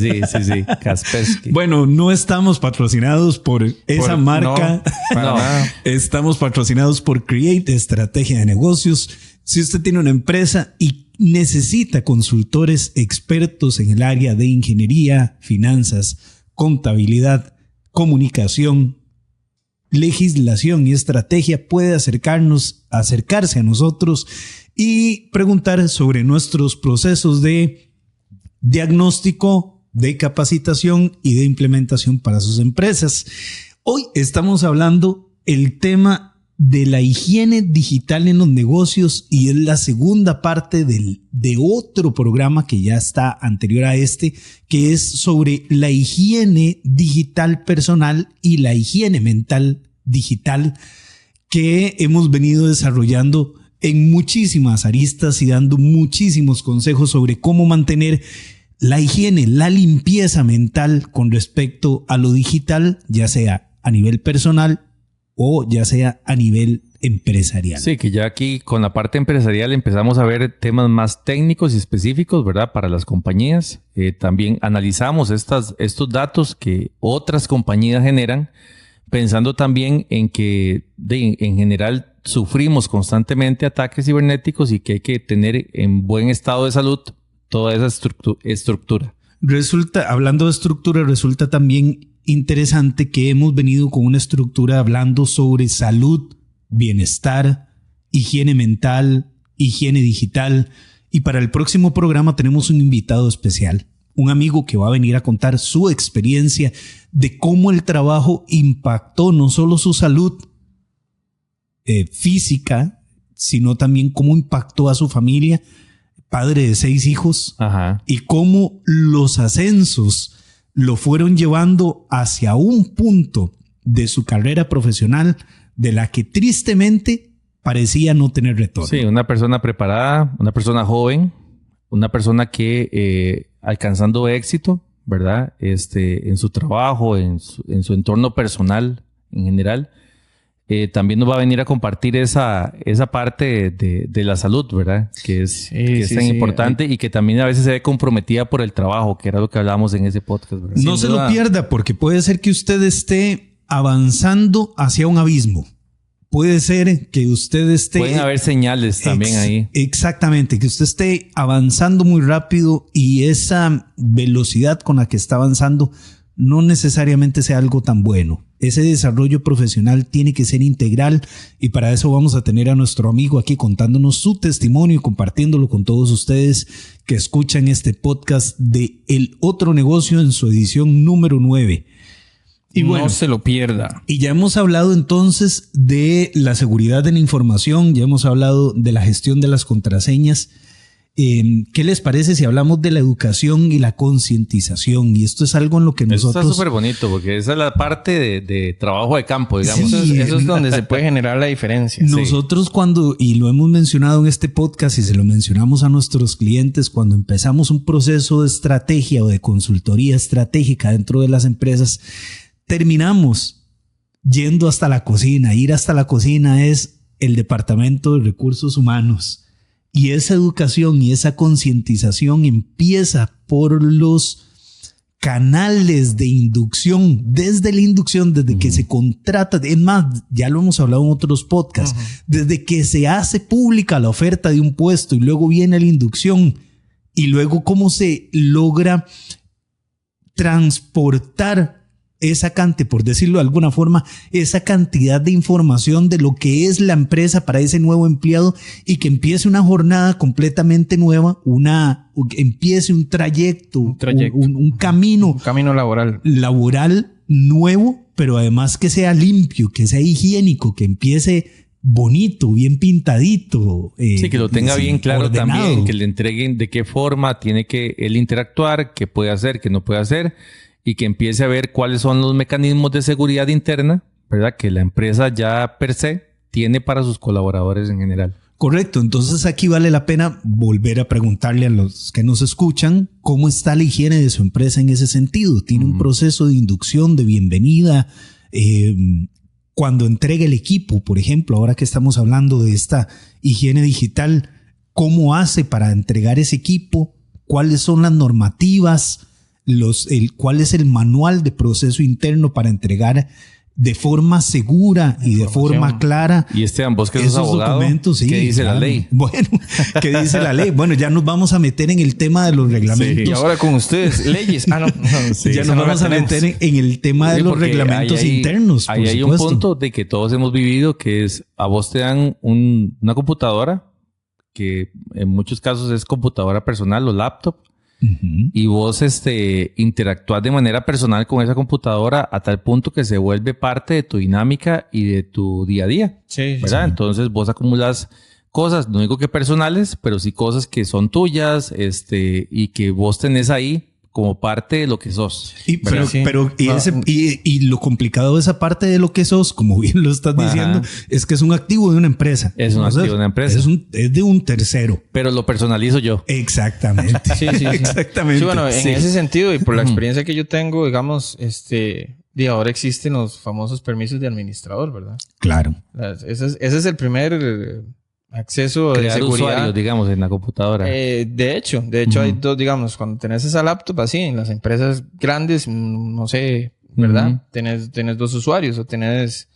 Kaspersky. Bueno, no estamos patrocinados por esa marca. No, para nada. Estamos patrocinados por Create, Estrategia de Negocios. Si usted tiene una empresa y necesita consultores expertos en el área de ingeniería, finanzas, contabilidad, comunicación, legislación y estrategia, puede acercarse a nosotros y preguntar sobre nuestros procesos de diagnóstico, de capacitación y de implementación para sus empresas. Hoy estamos hablando el tema de la higiene digital en los negocios y es la segunda parte de otro programa que ya está anterior a este, que es sobre la higiene digital personal y la higiene mental digital que hemos venido desarrollando en muchísimas aristas y dando muchísimos consejos sobre cómo mantener la higiene, la limpieza mental con respecto a lo digital, ya sea a nivel personal o ya sea a nivel empresarial. Sí, que ya aquí con la parte empresarial empezamos a ver temas más técnicos y específicos, ¿verdad? Para las compañías. También analizamos estos datos que otras compañías generan, pensando también en que en general sufrimos constantemente ataques cibernéticos y que hay que tener en buen estado de salud toda esa estructura. Hablando de estructura, resulta también interesante que hemos venido con una estructura hablando sobre salud, bienestar, higiene mental, higiene digital. Y para el próximo programa tenemos un invitado especial, un amigo que va a venir a contar su experiencia de cómo el trabajo impactó no solo su salud física, sino también cómo impactó a su familia padre de 6 hijos, Ajá. y cómo los ascensos lo fueron llevando hacia un punto de su carrera profesional de la que tristemente parecía no tener retorno. Sí, una persona preparada, una persona joven, una persona que alcanzando éxito, ¿verdad? En su trabajo, en su entorno personal en general, también nos va a venir a compartir esa parte de la salud, ¿verdad? Que es tan importante y que también a veces se ve comprometida por el trabajo, que era lo que hablábamos en ese podcast, ¿verdad? No se lo pierda, porque puede ser que usted esté avanzando hacia un abismo. Puede ser que usted esté... Pueden haber señales también ahí. Exactamente, que usted esté avanzando muy rápido y esa velocidad con la que está avanzando no necesariamente sea algo tan bueno. Ese desarrollo profesional tiene que ser integral y para eso vamos a tener a nuestro amigo aquí contándonos su testimonio y compartiéndolo con todos ustedes que escuchan este podcast de El Otro Negocio en su edición número 9. Y bueno, no se lo pierda. Y ya hemos hablado entonces de la seguridad de la información, ya hemos hablado de la gestión de las contraseñas. ¿Qué les parece si hablamos de la educación y la concientización? Y esto es algo en lo que nosotros... Eso está súper bonito porque esa es la parte de trabajo de campo, digamos. Sí, eso es donde se puede generar la diferencia. Nosotros cuando, y lo hemos mencionado en este podcast y se lo mencionamos a nuestros clientes, cuando empezamos un proceso de estrategia o de consultoría estratégica dentro de las empresas, terminamos yendo hasta la cocina. Ir hasta la cocina es el departamento de recursos humanos. Y esa educación y esa concientización empieza por los canales de inducción, desde la inducción, desde que se contrata, es más, ya lo hemos hablado en otros podcasts, desde que se hace pública la oferta de un puesto y luego viene la inducción y luego cómo se logra transportar esa cantidad, por decirlo de alguna forma, esa cantidad de información de lo que es la empresa para ese nuevo empleado y que empiece una jornada completamente nueva, empiece un trayecto, un camino laboral nuevo, pero además que sea limpio, que sea higiénico, que empiece bonito, bien pintadito. Sí, que lo tenga bien claro ordenado. También, que le entreguen de qué forma tiene que él interactuar, qué puede hacer, qué no puede hacer. Y que empiece a ver cuáles son los mecanismos de seguridad interna, ¿verdad? Que la empresa ya per se tiene para sus colaboradores en general. Correcto. Entonces aquí vale la pena volver a preguntarle a los que nos escuchan cómo está la higiene de su empresa en ese sentido. ¿Tiene un proceso de inducción, de bienvenida? Cuando entrega el equipo, por ejemplo, ahora que estamos hablando de esta higiene digital, ¿cómo hace para entregar ese equipo? ¿Cuáles son las normativas? ¿Cuál es el manual de proceso interno para entregar de forma segura y de forma clara? Y vos que sos abogado, documentos, sí, ¿qué dice la ley? Bueno, ¿qué dice la ley? Bueno, ya nos vamos a meter en el tema de los reglamentos. Sí, y ahora con ustedes, leyes. Sí, ya nos vamos a meter en el tema de los reglamentos internos. Ahí hay un punto de que todos hemos vivido, que es a vos te dan una computadora, que en muchos casos es computadora personal o laptop. Y vos interactúas de manera personal con esa computadora a tal punto que se vuelve parte de tu dinámica y de tu día a día. Sí, ¿verdad? Sí. Entonces vos acumulas cosas, no digo que personales, pero sí cosas que son tuyas, y que vos tenés ahí como parte de lo que sos. Y lo complicado de esa parte de lo que sos, como bien lo estás diciendo, es que es un activo de una empresa. Es un activo de una empresa. Es de un tercero. Pero lo personalizo yo. Exactamente. Sí. Exactamente. Sí, bueno, en ese sentido y por la experiencia que yo tengo, digamos, ahora existen los famosos permisos de administrador, ¿verdad? Claro. Ese es el primer acceso de seguridad, usuarios, digamos, en la computadora. De hecho hay dos, digamos, cuando tenés esa laptop así, en las empresas grandes, no sé, ¿verdad? Tenés 2 usuarios o tenés,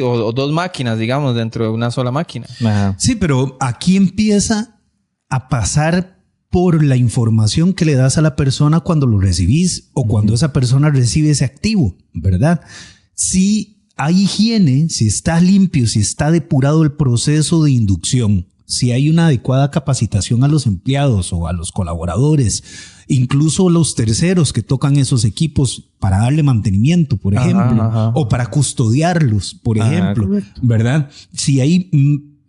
o 2 máquinas, digamos, dentro de una sola máquina. Ajá. Sí, pero aquí empieza a pasar por la información que le das a la persona cuando lo recibís o cuando esa persona recibe ese activo, ¿verdad? Si hay higiene, si está limpio, si está depurado el proceso de inducción, si hay una adecuada capacitación a los empleados o a los colaboradores, incluso los terceros que tocan esos equipos para darle mantenimiento, por ejemplo, o para custodiarlos, por ejemplo, correcto. ¿Verdad? Si hay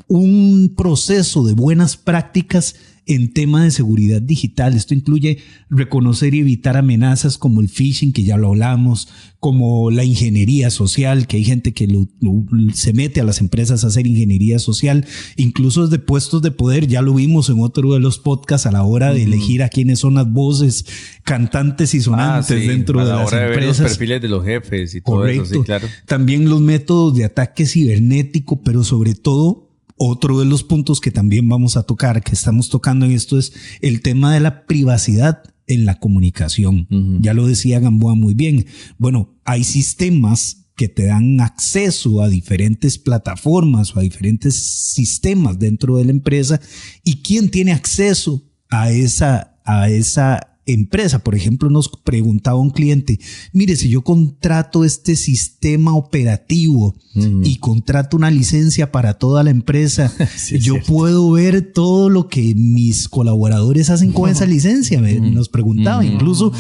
un proceso de buenas prácticas en tema de seguridad digital. Esto incluye reconocer y evitar amenazas como el phishing, que ya lo hablamos, como la ingeniería social, que hay gente que se mete a las empresas a hacer ingeniería social, incluso desde puestos de poder. Ya lo vimos en otro de los podcasts a la hora de elegir a quiénes son las voces cantantes y sonantes dentro de las empresas. A la hora de ver los perfiles de los jefes y todo eso, sí, claro. También los métodos de ataque cibernético, pero sobre todo otro de los puntos que también vamos a tocar, que estamos tocando en esto, es el tema de la privacidad en la comunicación. Ya lo decía Gamboa muy bien. Bueno, hay sistemas que te dan acceso a diferentes plataformas o a diferentes sistemas dentro de la empresa. ¿Y quién tiene acceso a esa empresa? Por ejemplo, nos preguntaba un cliente, mire, si yo contrato este sistema operativo y contrato una licencia para toda la empresa, sí, yo puedo ver todo lo que mis colaboradores hacen con esa licencia. Nos preguntaba incluso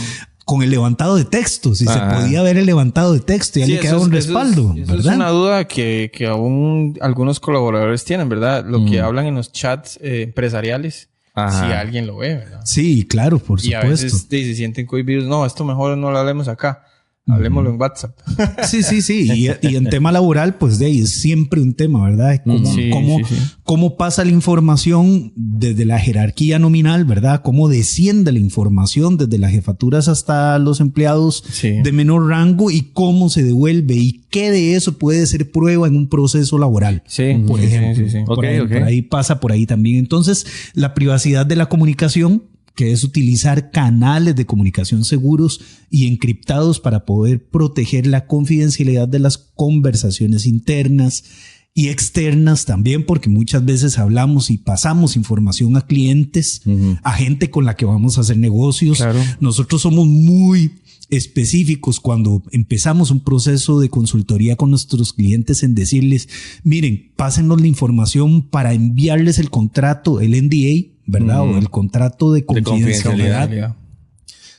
con el levantado de texto, si se podía ver el levantado de texto, ya le quedaba un respaldo. Eso es una duda que aún algunos colaboradores tienen, ¿verdad? Lo que hablan en los chats empresariales. Si alguien lo ve, ¿verdad? Sí, claro, por supuesto. Y a veces se sienten cohibidos. No, esto mejor no lo hablemos acá. Hablemoslo en WhatsApp. Sí. Y en tema laboral, pues de ahí es siempre un tema, ¿verdad? Cómo pasa la información desde la jerarquía nominal, ¿verdad? Cómo desciende la información desde las jefaturas hasta los empleados de menor rango y cómo se devuelve y qué de eso puede ser prueba en un proceso laboral. Por ejemplo. Sí. Por ahí pasa por ahí también. Entonces, la privacidad de la comunicación, que es utilizar canales de comunicación seguros y encriptados para poder proteger la confidencialidad de las conversaciones internas y externas también, porque muchas veces hablamos y pasamos información a clientes, a gente con la que vamos a hacer negocios. Claro. Nosotros somos muy específicos cuando empezamos un proceso de consultoría con nuestros clientes en decirles, miren, pásennos la información para enviarles el contrato, el NDA, ¿verdad? O el contrato de confidencialidad.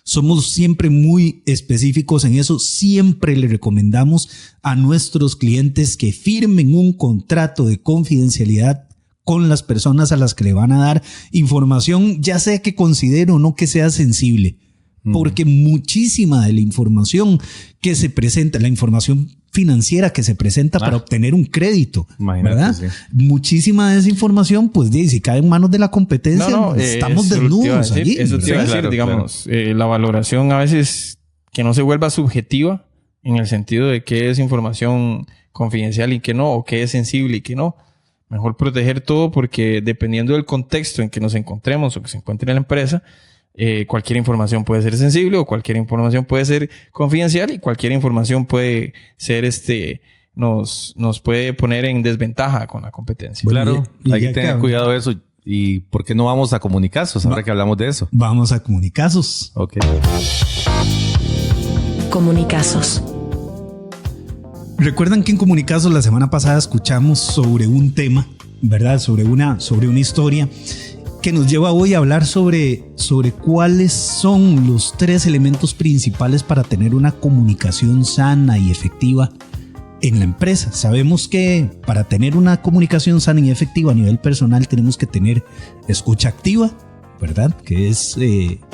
Somos siempre muy específicos en eso. Siempre le recomendamos a nuestros clientes que firmen un contrato de confidencialidad con las personas a las que le van a dar información, ya sea que considere o no que sea sensible. Porque muchísima de la información que se presenta, la información financiera que se presenta para obtener un crédito, ¿verdad? Sí. Muchísima de esa información, pues si cae en manos de la competencia, estamos desnudos allí. Eso te iba a decir, digamos, la valoración a veces que no se vuelva subjetiva en el sentido de qué es información confidencial y qué no, o qué es sensible y qué no. Mejor proteger todo porque dependiendo del contexto en que nos encontremos o que se encuentre en la empresa, cualquier información puede ser sensible o cualquier información puede ser confidencial y cualquier información puede ser nos puede poner en desventaja con la competencia. Claro, hay que tener cuidado de eso. ¿Y por qué no vamos a comunicazos ahora que hablamos de eso? Vamos a comunicazos. Ok. Comunicazos. Recuerdan que en Comunicazos la semana pasada escuchamos sobre un tema, ¿verdad? Sobre una historia que nos lleva hoy a hablar sobre cuáles son los 3 elementos principales para tener una comunicación sana y efectiva en la empresa. Sabemos que para tener una comunicación sana y efectiva a nivel personal tenemos que tener escucha activa, ¿verdad? Que es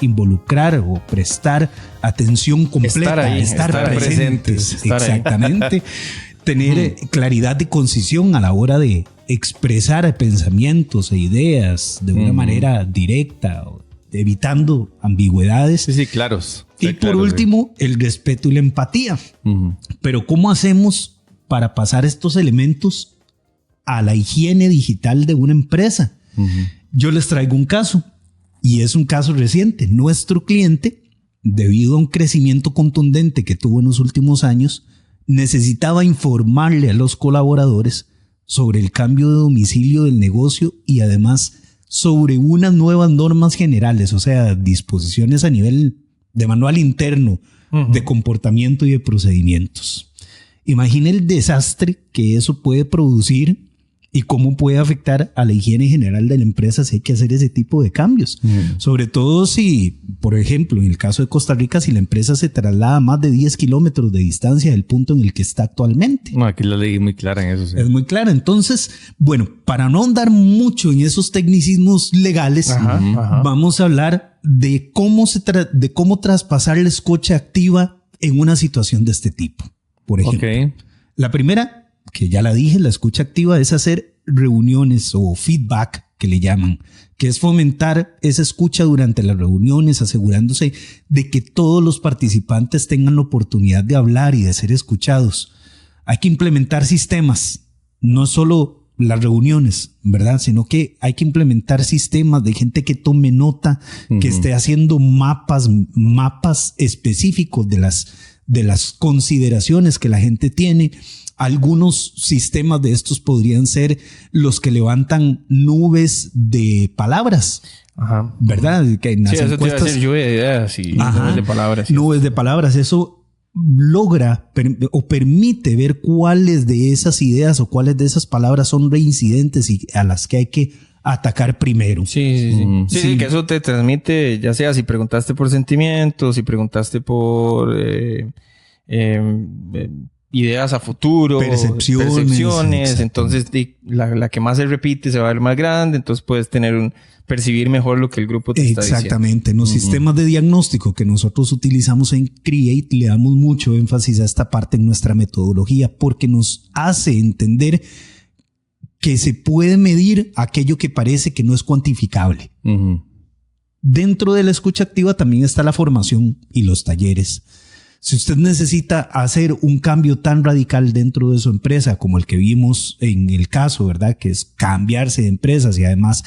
involucrar o prestar atención completa, estar presentes. Exactamente. Tener claridad y concisión a la hora de expresar pensamientos e ideas de una manera directa, evitando ambigüedades. Sí, claros. Y por último, el respeto y la empatía. Pero ¿cómo hacemos para pasar estos elementos a la higiene digital de una empresa? Yo les traigo un caso, y es un caso reciente. Nuestro cliente, debido a un crecimiento contundente que tuvo en los últimos años, necesitaba informarle a los colaboradores sobre el cambio de domicilio del negocio y además sobre unas nuevas normas generales, o sea, disposiciones a nivel de manual interno de comportamiento y de procedimientos. Imagine el desastre que eso puede producir y cómo puede afectar a la higiene general de la empresa si hay que hacer ese tipo de cambios. Sobre todo si, por ejemplo, en el caso de Costa Rica, si la empresa se traslada a más de 10 kilómetros de distancia del punto en el que está actualmente. No, aquí la ley es muy clara en eso. Sí. Es muy clara. Entonces, bueno, para no andar mucho en esos tecnicismos legales, vamos a hablar de cómo traspasar la escucha activa en una situación de este tipo. Por ejemplo, la primera, que ya la dije, la escucha activa es hacer reuniones o feedback, que le llaman, que es fomentar esa escucha durante las reuniones, asegurándose de que todos los participantes tengan la oportunidad de hablar y de ser escuchados. Hay que implementar sistemas, no solo las reuniones, ¿verdad? Sino que hay que implementar sistemas de gente que tome nota, que esté haciendo mapas específicos de las consideraciones que la gente tiene. Algunos sistemas de estos podrían ser los que levantan nubes de palabras, ¿verdad? Que en las eso encuestas, te iba a decir, lluvia de ideas y nubes de palabras. Nubes de palabras, eso logra o permite ver cuáles de esas ideas o cuáles de esas palabras son reincidentes y a las que hay que atacar primero. Sí, que eso te transmite, ya sea si preguntaste por sentimientos, si preguntaste por ideas a futuro, percepciones. Entonces la que más se repite se va a ver más grande, entonces puedes percibir mejor lo que el grupo te está diciendo. Exactamente. En los sistemas de diagnóstico que nosotros utilizamos en Create le damos mucho énfasis a esta parte en nuestra metodología porque nos hace entender que se puede medir aquello que parece que no es cuantificable. Dentro de la escucha activa también está la formación y los talleres. Si usted necesita hacer un cambio tan radical dentro de su empresa como el que vimos en el caso, ¿verdad? Que es cambiarse de empresas y además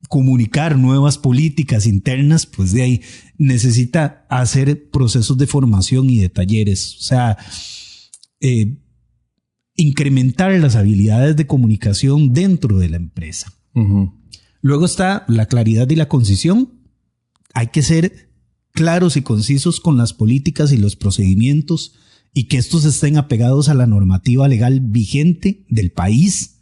comunicar nuevas políticas internas, pues de ahí necesita hacer procesos de formación y de talleres. O sea, incrementar las habilidades de comunicación dentro de la empresa. Luego está la claridad y la concisión. Hay que ser claros y concisos con las políticas y los procedimientos y que estos estén apegados a la normativa legal vigente del país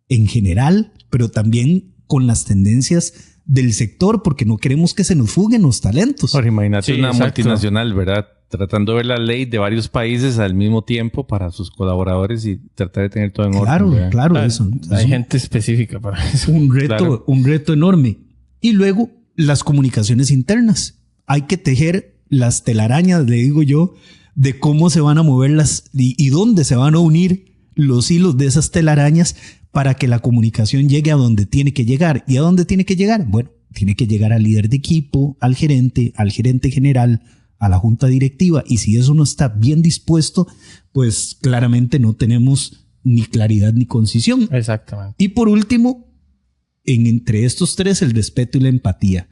en general, pero también con las tendencias del sector, porque no queremos que se nos fuguen los talentos. Ahora, imagínate una multinacional, ¿verdad? Tratando de ver la ley de varios países al mismo tiempo para sus colaboradores y tratar de tener todo en orden. ¿Verdad? Claro, eso. Hay gente específica para eso. Un reto enorme. Y luego las comunicaciones internas. Hay que tejer las telarañas, le digo yo, de cómo se van a mover y dónde se van a unir los hilos de esas telarañas para que la comunicación llegue a donde tiene que llegar. ¿Y a dónde tiene que llegar? Bueno, tiene que llegar al líder de equipo, al gerente general, a la junta directiva. Y si eso no está bien dispuesto, pues claramente no tenemos ni claridad ni concisión. Exactamente. Y por último, entre estos tres, el respeto y la empatía.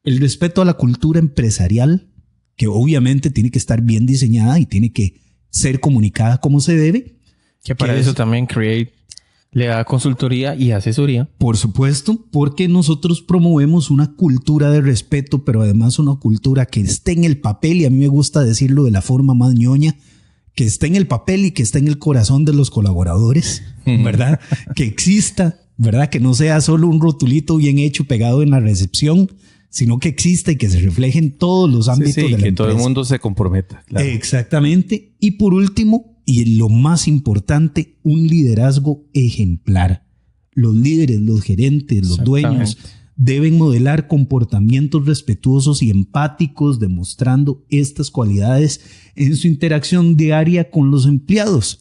El respeto a la cultura empresarial, que obviamente tiene que estar bien diseñada y tiene que ser comunicada como se debe. Que para eso también Create le da consultoría y asesoría. Por supuesto, porque nosotros promovemos una cultura de respeto, pero además una cultura que esté en el papel, y a mí me gusta decirlo de la forma más ñoña, que esté en el papel y que esté en el corazón de los colaboradores, ¿verdad? Que exista, ¿verdad? Que no sea solo un rotulito bien hecho pegado en la recepción, sino que exista y que se refleje en todos los ámbitos de la empresa. Que todo el mundo se comprometa. Claro. Exactamente. Y por último, y lo más importante, un liderazgo ejemplar. Los líderes, los gerentes, los dueños deben modelar comportamientos respetuosos y empáticos, demostrando estas cualidades en su interacción diaria con los empleados.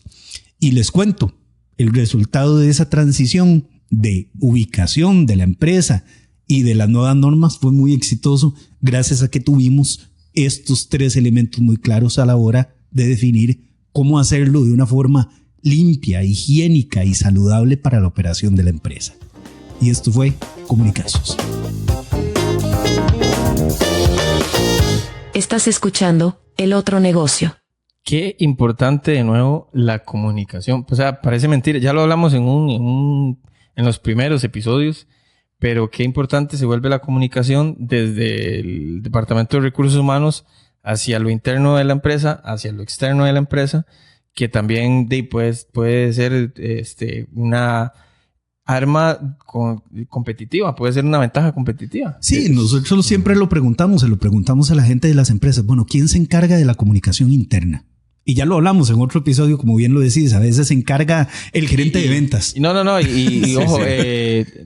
Y les cuento, el resultado de esa transición de ubicación de la empresa y de las nuevas normas fue muy exitoso gracias a que tuvimos estos tres elementos muy claros a la hora de definir cómo hacerlo de una forma limpia, higiénica y saludable para la operación de la empresa. Y esto fue Comunicazos. Estás escuchando El Otro Negocio. Qué importante de nuevo la comunicación. O sea, parece mentira. Ya lo hablamos en los primeros episodios. Pero qué importante se vuelve la comunicación desde el Departamento de Recursos Humanos hacia lo interno de la empresa, hacia lo externo de la empresa, que también puede ser una arma competitiva, puede ser una ventaja competitiva. Sí, nosotros siempre se lo preguntamos a la gente de las empresas. Bueno, ¿quién se encarga de la comunicación interna? Y ya lo hablamos en otro episodio, como bien lo decís, a veces se encarga el gerente de ventas. No, y ojo,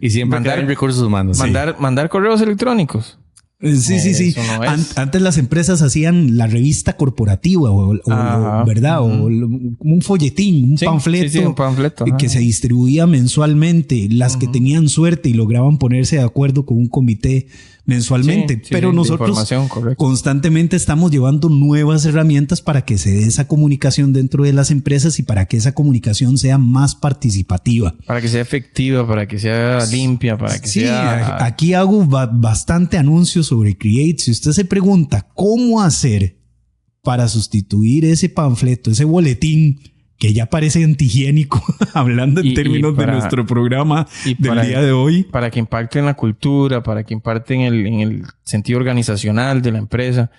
y siempre mandar en recursos humanos. Mandar correos electrónicos. Sí. No Antes las empresas hacían la revista corporativa ¿verdad? O un folletín, un panfleto, un panfleto que se distribuía mensualmente. Las que tenían suerte y lograban ponerse de acuerdo con un comité mensualmente. Pero nosotros constantemente estamos llevando nuevas herramientas para que se dé esa comunicación dentro de las empresas y para que esa comunicación sea más participativa. Para que sea efectiva, para que sea limpia, para que sea... Aquí hago bastante anuncios sobre Create. Si usted se pregunta cómo hacer para sustituir ese panfleto, ese boletín que ya parece antihigiénico, hablando en términos de nuestro programa del día de hoy. Para que impacte en la cultura, para que impacte en el sentido organizacional de la empresa.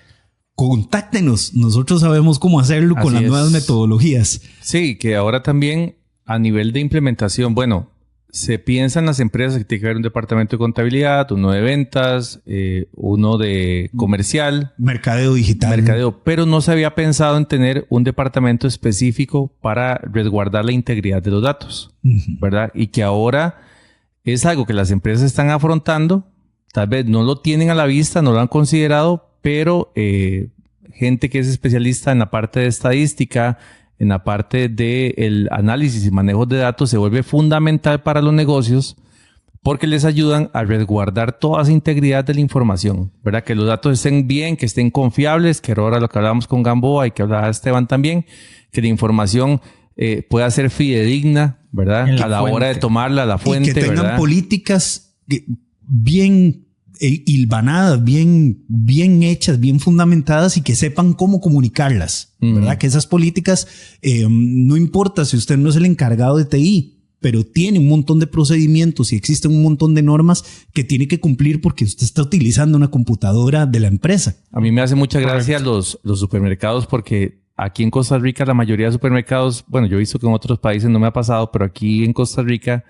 Contáctenos. Nosotros sabemos cómo hacerlo con las nuevas metodologías. Sí, que ahora también a nivel de implementación, bueno, se piensa en las empresas que tiene que haber un departamento de contabilidad, uno de ventas, uno de comercial. Mercadeo digital. Pero no se había pensado en tener un departamento específico para resguardar la integridad de los datos, ¿verdad? Y que ahora es algo que las empresas están afrontando. Tal vez no lo tienen a la vista, no lo han considerado, pero gente que es especialista en la parte de estadística, en la parte del análisis y manejo de datos, se vuelve fundamental para los negocios porque les ayudan a resguardar toda esa integridad de la información, ¿verdad? Que los datos estén bien, que estén confiables, que ahora lo que hablábamos con Gamboa y que hablaba Esteban también, que la información pueda ser fidedigna, ¿verdad? A la hora de tomarla, la fuente, y que tengan ¿verdad? Políticas bien hilvanadas, bien hechas, bien fundamentadas y que sepan cómo comunicarlas, ¿verdad? Que esas políticas, no importa si usted no es el encargado de TI, pero tiene un montón de procedimientos y existen un montón de normas que tiene que cumplir porque usted está utilizando una computadora de la empresa. A mí me hace mucha gracia los supermercados porque aquí en Costa Rica la mayoría de supermercados, bueno, yo he visto que en otros países no me ha pasado, pero aquí en Costa Rica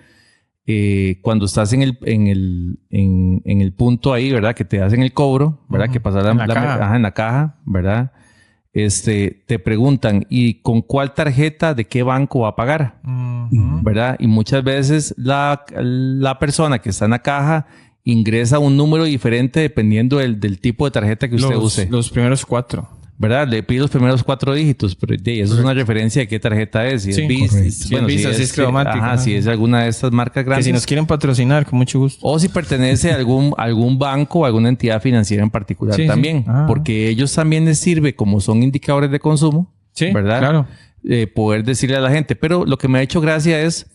cuando estás en el punto ahí, ¿verdad? Que te hacen el cobro, ¿verdad? Que pasas en la caja, ¿verdad? Te preguntan, ¿y con cuál tarjeta de qué banco va a pagar? ¿Verdad? Y muchas veces la persona que está en la caja ingresa un número diferente dependiendo del tipo de tarjeta que usted use. Los primeros 4. ¿Verdad? Le pide los primeros 4 dígitos, pero eso es una referencia de qué tarjeta es. Si es Visa, si es Credomatic. Si es alguna de estas marcas grandes. Que si nos quieren patrocinar, con mucho gusto. O si pertenece a algún banco o alguna entidad financiera en particular también. Porque ellos también les sirve, como son indicadores de consumo, ¿verdad? Claro. Poder decirle a la gente. Pero lo que me ha hecho gracia es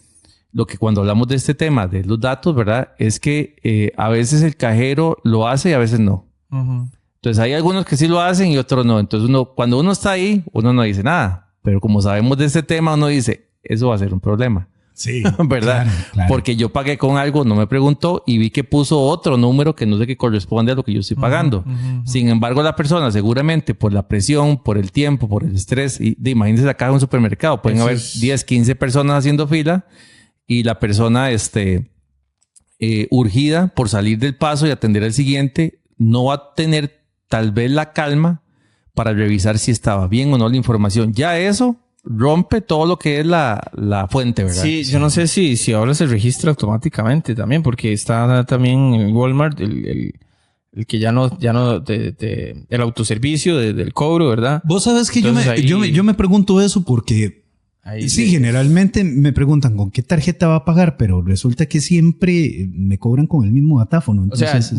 lo que cuando hablamos de este tema, de los datos, ¿verdad? Es que a veces el cajero lo hace y a veces no. Entonces hay algunos que sí lo hacen y otros no. Entonces cuando uno está ahí, uno no dice nada. Pero como sabemos de este tema, uno dice, eso va a ser un problema. Sí. ¿Verdad? Claro. Porque yo pagué con algo, no me preguntó y vi que puso otro número que no sé qué corresponde a lo que yo estoy pagando. Sin embargo, la persona seguramente por la presión, por el tiempo, por el estrés, imagínense acá en un supermercado, pueden haber 10, 15 personas haciendo fila y la persona urgida por salir del paso y atender al siguiente, no va a tener tal vez la calma para revisar si estaba bien o no la información. Ya eso rompe todo lo que es la fuente, ¿verdad? Sí, yo no sé si ahora se registra automáticamente también, porque está también en Walmart el que ya no el autoservicio del cobro, ¿verdad? Vos sabes que yo me pregunto eso porque generalmente me preguntan con qué tarjeta va a pagar, pero resulta que siempre me cobran con el mismo datáfono. Entonces, a veces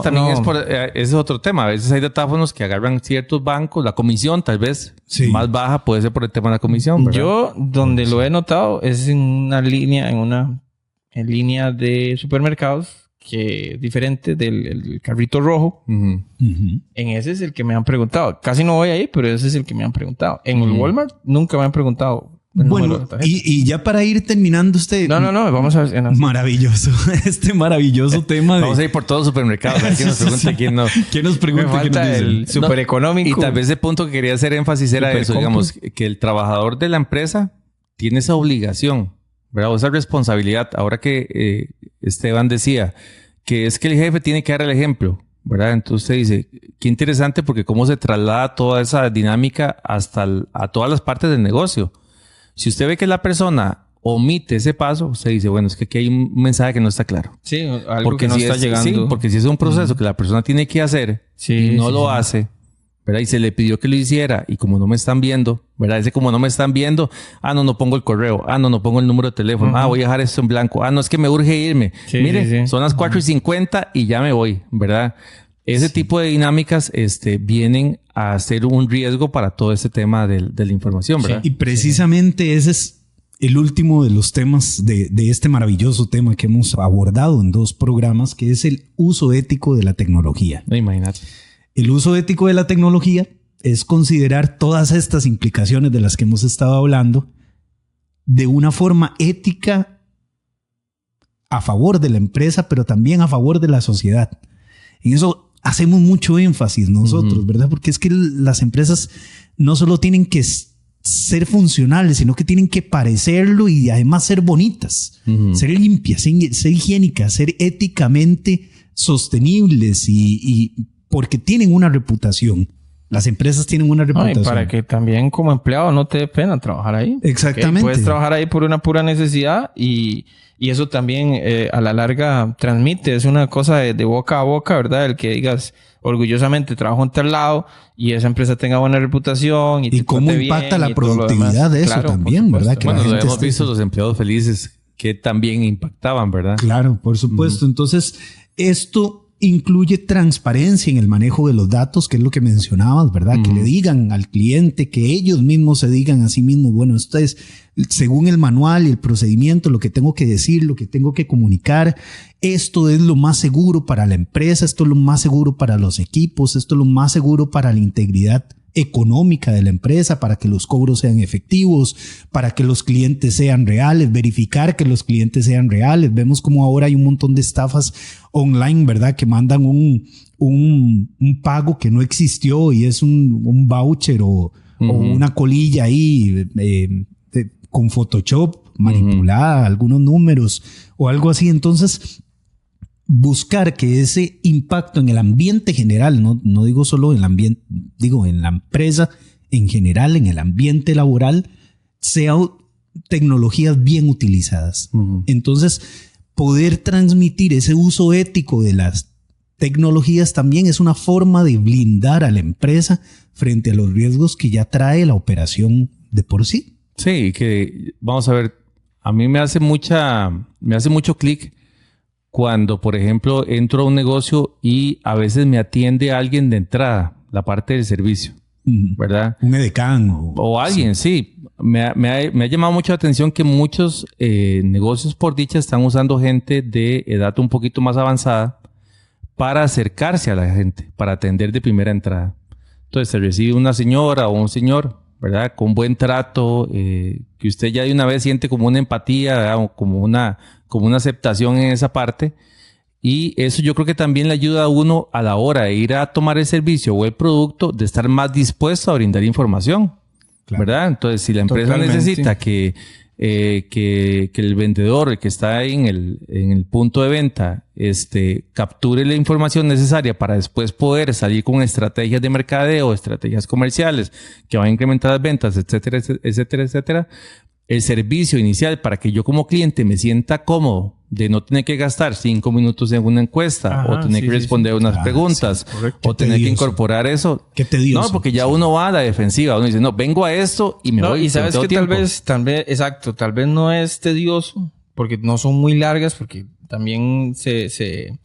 también ese es otro tema. A veces hay datáfonos que agarran ciertos bancos, la comisión tal vez más baja puede ser por el tema de la comisión, ¿verdad? Yo donde lo he notado es en una línea, en línea de supermercados que es diferente del carrito rojo. En ese es el que me han preguntado. Casi no voy ahí, pero ese es el que me han preguntado. En el Walmart nunca me han preguntado. Bueno, y ya para ir terminando No, vamos a ver. Maravilloso. Maravilloso tema. Vamos a ir por todos los supermercados. ¿Quién nos pregunta? ¿Quién no? ¿Quién nos pregunta? Me falta el super económico. Y tal vez el punto que quería hacer énfasis era eso, digamos, que el trabajador de la empresa tiene esa obligación, ¿verdad? O esa responsabilidad, ahora que Esteban decía que es que el jefe tiene que dar el ejemplo, ¿verdad? Entonces usted dice, qué interesante porque cómo se traslada toda esa dinámica a todas las partes del negocio. Si usted ve que la persona omite ese paso, usted dice, bueno, es que aquí hay un mensaje que no está claro. Sí, algo porque que no está llegando. Sí, porque si es un proceso que la persona tiene que hacer y no lo hace, ¿verdad? Y se le pidió que lo hiciera y como no me están viendo, ¿verdad? Ese como no me están viendo, no pongo el correo, no pongo el número de teléfono, voy a dejar esto en blanco, no, es que me urge irme. Mire, son las 4:50 y ya me voy, ¿verdad? Ese tipo de dinámicas vienen a ser un riesgo para todo este tema de la información, ¿verdad? Y precisamente ese es el último de los temas de este maravilloso tema que hemos abordado en 2 programas, que es el uso ético de la tecnología. Imagínate. El uso ético de la tecnología es considerar todas estas implicaciones de las que hemos estado hablando de una forma ética a favor de la empresa, pero también a favor de la sociedad. En eso hacemos mucho énfasis nosotros, ¿verdad? Porque es que las empresas no solo tienen que ser funcionales, sino que tienen que parecerlo y además ser bonitas, ser limpias, ser higiénicas, ser éticamente sostenibles y porque tienen una reputación. Las empresas tienen una reputación. Y para que también como empleado no te dé pena trabajar ahí. Exactamente. Puedes trabajar ahí por una pura necesidad y eso también a la larga transmite. Es una cosa de boca a boca, ¿verdad? El que digas orgullosamente trabajo en tal lado y esa empresa tenga buena reputación. Y cómo impacta la productividad de eso también, ¿verdad? Que bueno, lo hemos visto los empleados felices que también impactaban, ¿verdad? Claro, por supuesto. Entonces, esto incluye transparencia en el manejo de los datos, que es lo que mencionabas, ¿verdad? Que le digan al cliente, que ellos mismos se digan a sí mismos, bueno, esto es según el manual y el procedimiento, lo que tengo que decir, lo que tengo que comunicar. Esto es lo más seguro para la empresa, esto es lo más seguro para los equipos, esto es lo más seguro para la integridad económica de la empresa, para que los cobros sean efectivos, para que los clientes sean reales, verificar que los clientes sean reales. Vemos como ahora hay un montón de estafas online, ¿verdad? Que mandan un pago que no existió y es un voucher o una colilla ahí con Photoshop manipulada, algunos números o algo así. Entonces, buscar que ese impacto en el ambiente general, no digo solo en el ambiente, digo en la empresa en general, en el ambiente laboral, sea tecnologías bien utilizadas. Entonces, poder transmitir ese uso ético de las tecnologías también es una forma de blindar a la empresa frente a los riesgos que ya trae la operación de por sí. Sí, que vamos a ver, a mí me hace mucho clic cuando, por ejemplo, entro a un negocio y a veces me atiende alguien de entrada, la parte del servicio, ¿verdad? Un edecán o alguien, sí. Me ha llamado mucho la atención que muchos negocios, por dicha, están usando gente de edad un poquito más avanzada para acercarse a la gente, para atender de primera entrada. Entonces, se recibe una señora o un señor, ¿verdad? Con buen trato, que usted ya de una vez siente como una empatía, ¿verdad? O como una aceptación en esa parte. Y eso yo creo que también le ayuda a uno a la hora de ir a tomar el servicio o el producto, de estar más dispuesto a brindar información, claro, ¿verdad? Entonces, si la empresa necesita que el vendedor, el que está ahí en el punto de venta, capture la información necesaria para después poder salir con estrategias de mercadeo, estrategias comerciales que van a incrementar las ventas, etcétera, etcétera, etcétera. El servicio inicial para que yo como cliente me sienta cómodo de no tener que gastar 5 minutos en una encuesta o tener que responder unas preguntas o tener que incorporar eso. Qué tedioso. No, porque ya uno va a la defensiva. Uno dice, no, vengo a esto y me voy. Y sabes que tal vez, tal vez no es tedioso porque no son muy largas, porque también se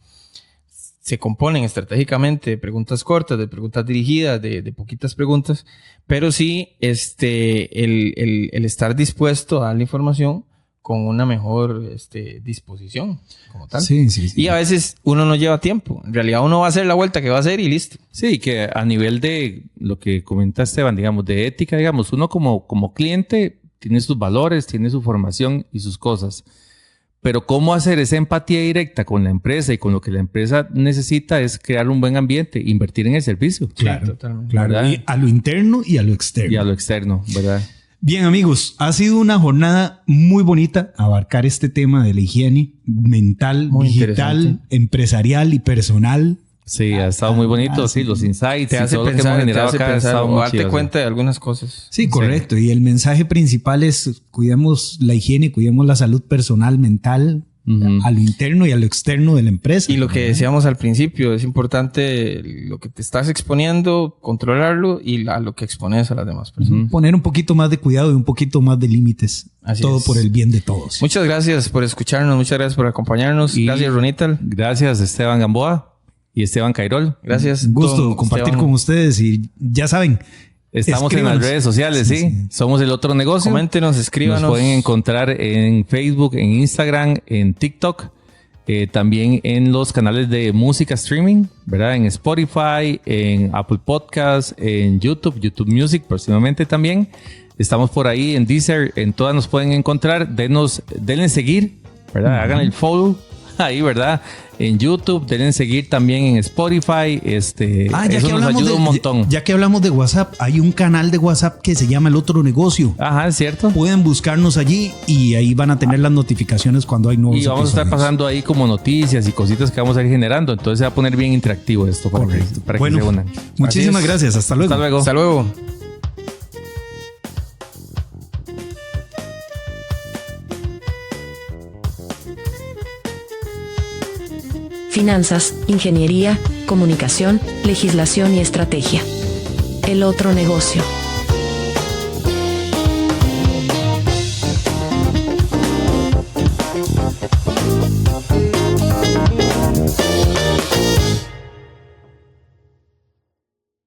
componen estratégicamente de preguntas cortas, de preguntas dirigidas, de poquitas preguntas, pero sí el estar dispuesto a dar la información con una mejor disposición como tal. Sí. Y a veces uno no lleva tiempo. En realidad uno va a hacer la vuelta que va a hacer y listo. Sí, que a nivel de lo que comenta Esteban, digamos, de ética, digamos, uno como cliente tiene sus valores, tiene su formación y sus cosas. Pero cómo hacer esa empatía directa con la empresa y con lo que la empresa necesita es crear un buen ambiente, invertir en el servicio. Claro, sí, totalmente. Claro. Y a lo interno y a lo externo. Y a lo externo, ¿verdad? Bien, amigos, ha sido una jornada muy bonita abarcar este tema de la higiene mental, Muy digital, empresarial y personal. Sí, ha estado muy bonito, sí, los insights Te y hace todo lo que pensar, hemos te generado hace acá ha pensar estado o muy darte chido, cuenta de algunas cosas. Sí, correcto. Y el mensaje principal es cuidemos la higiene, cuidemos la salud personal, mental, a lo interno y a lo externo de la empresa. Y lo que decíamos al principio, es importante lo que te estás exponiendo, controlarlo y a lo que expones a las demás personas. Poner un poquito más de cuidado y un poquito más de límites. Así todo es. por el bien de todos. Muchas gracias por escucharnos, muchas gracias por acompañarnos. Y- Gracias, Ronital. Gracias, Esteban Gamboa y Esteban Cairol. Gracias. Un gusto don compartir Esteban. con ustedes y ya saben. Estamos en escríbanos. las redes sociales, sí. Somos El Otro Negocio. Coméntenos, escríbanos. Nos pueden encontrar en Facebook, en Instagram, en TikTok, también en los canales de música streaming, ¿verdad? En Spotify, en Apple Podcasts, en YouTube Music próximamente también. Estamos por ahí en Deezer, en todas nos pueden encontrar. Denle seguir, ¿verdad? Hagan el follow ahí, ¿verdad? En YouTube, denle seguir también en Spotify. Eso nos ayuda un montón. Ya que hablamos de WhatsApp, hay un canal de WhatsApp que se llama El Otro Negocio. Ajá, es cierto. Pueden buscarnos allí y ahí van a tener las notificaciones cuando hay nuevos Y vamos a estar episodios. pasando ahí como noticias y cositas que vamos a ir generando. Entonces se va a poner bien interactivo esto para que Bueno, se unan. muchísimas Así es. gracias. Hasta luego. Hasta luego. Hasta luego. Finanzas, ingeniería, comunicación, legislación y estrategia. El otro negocio.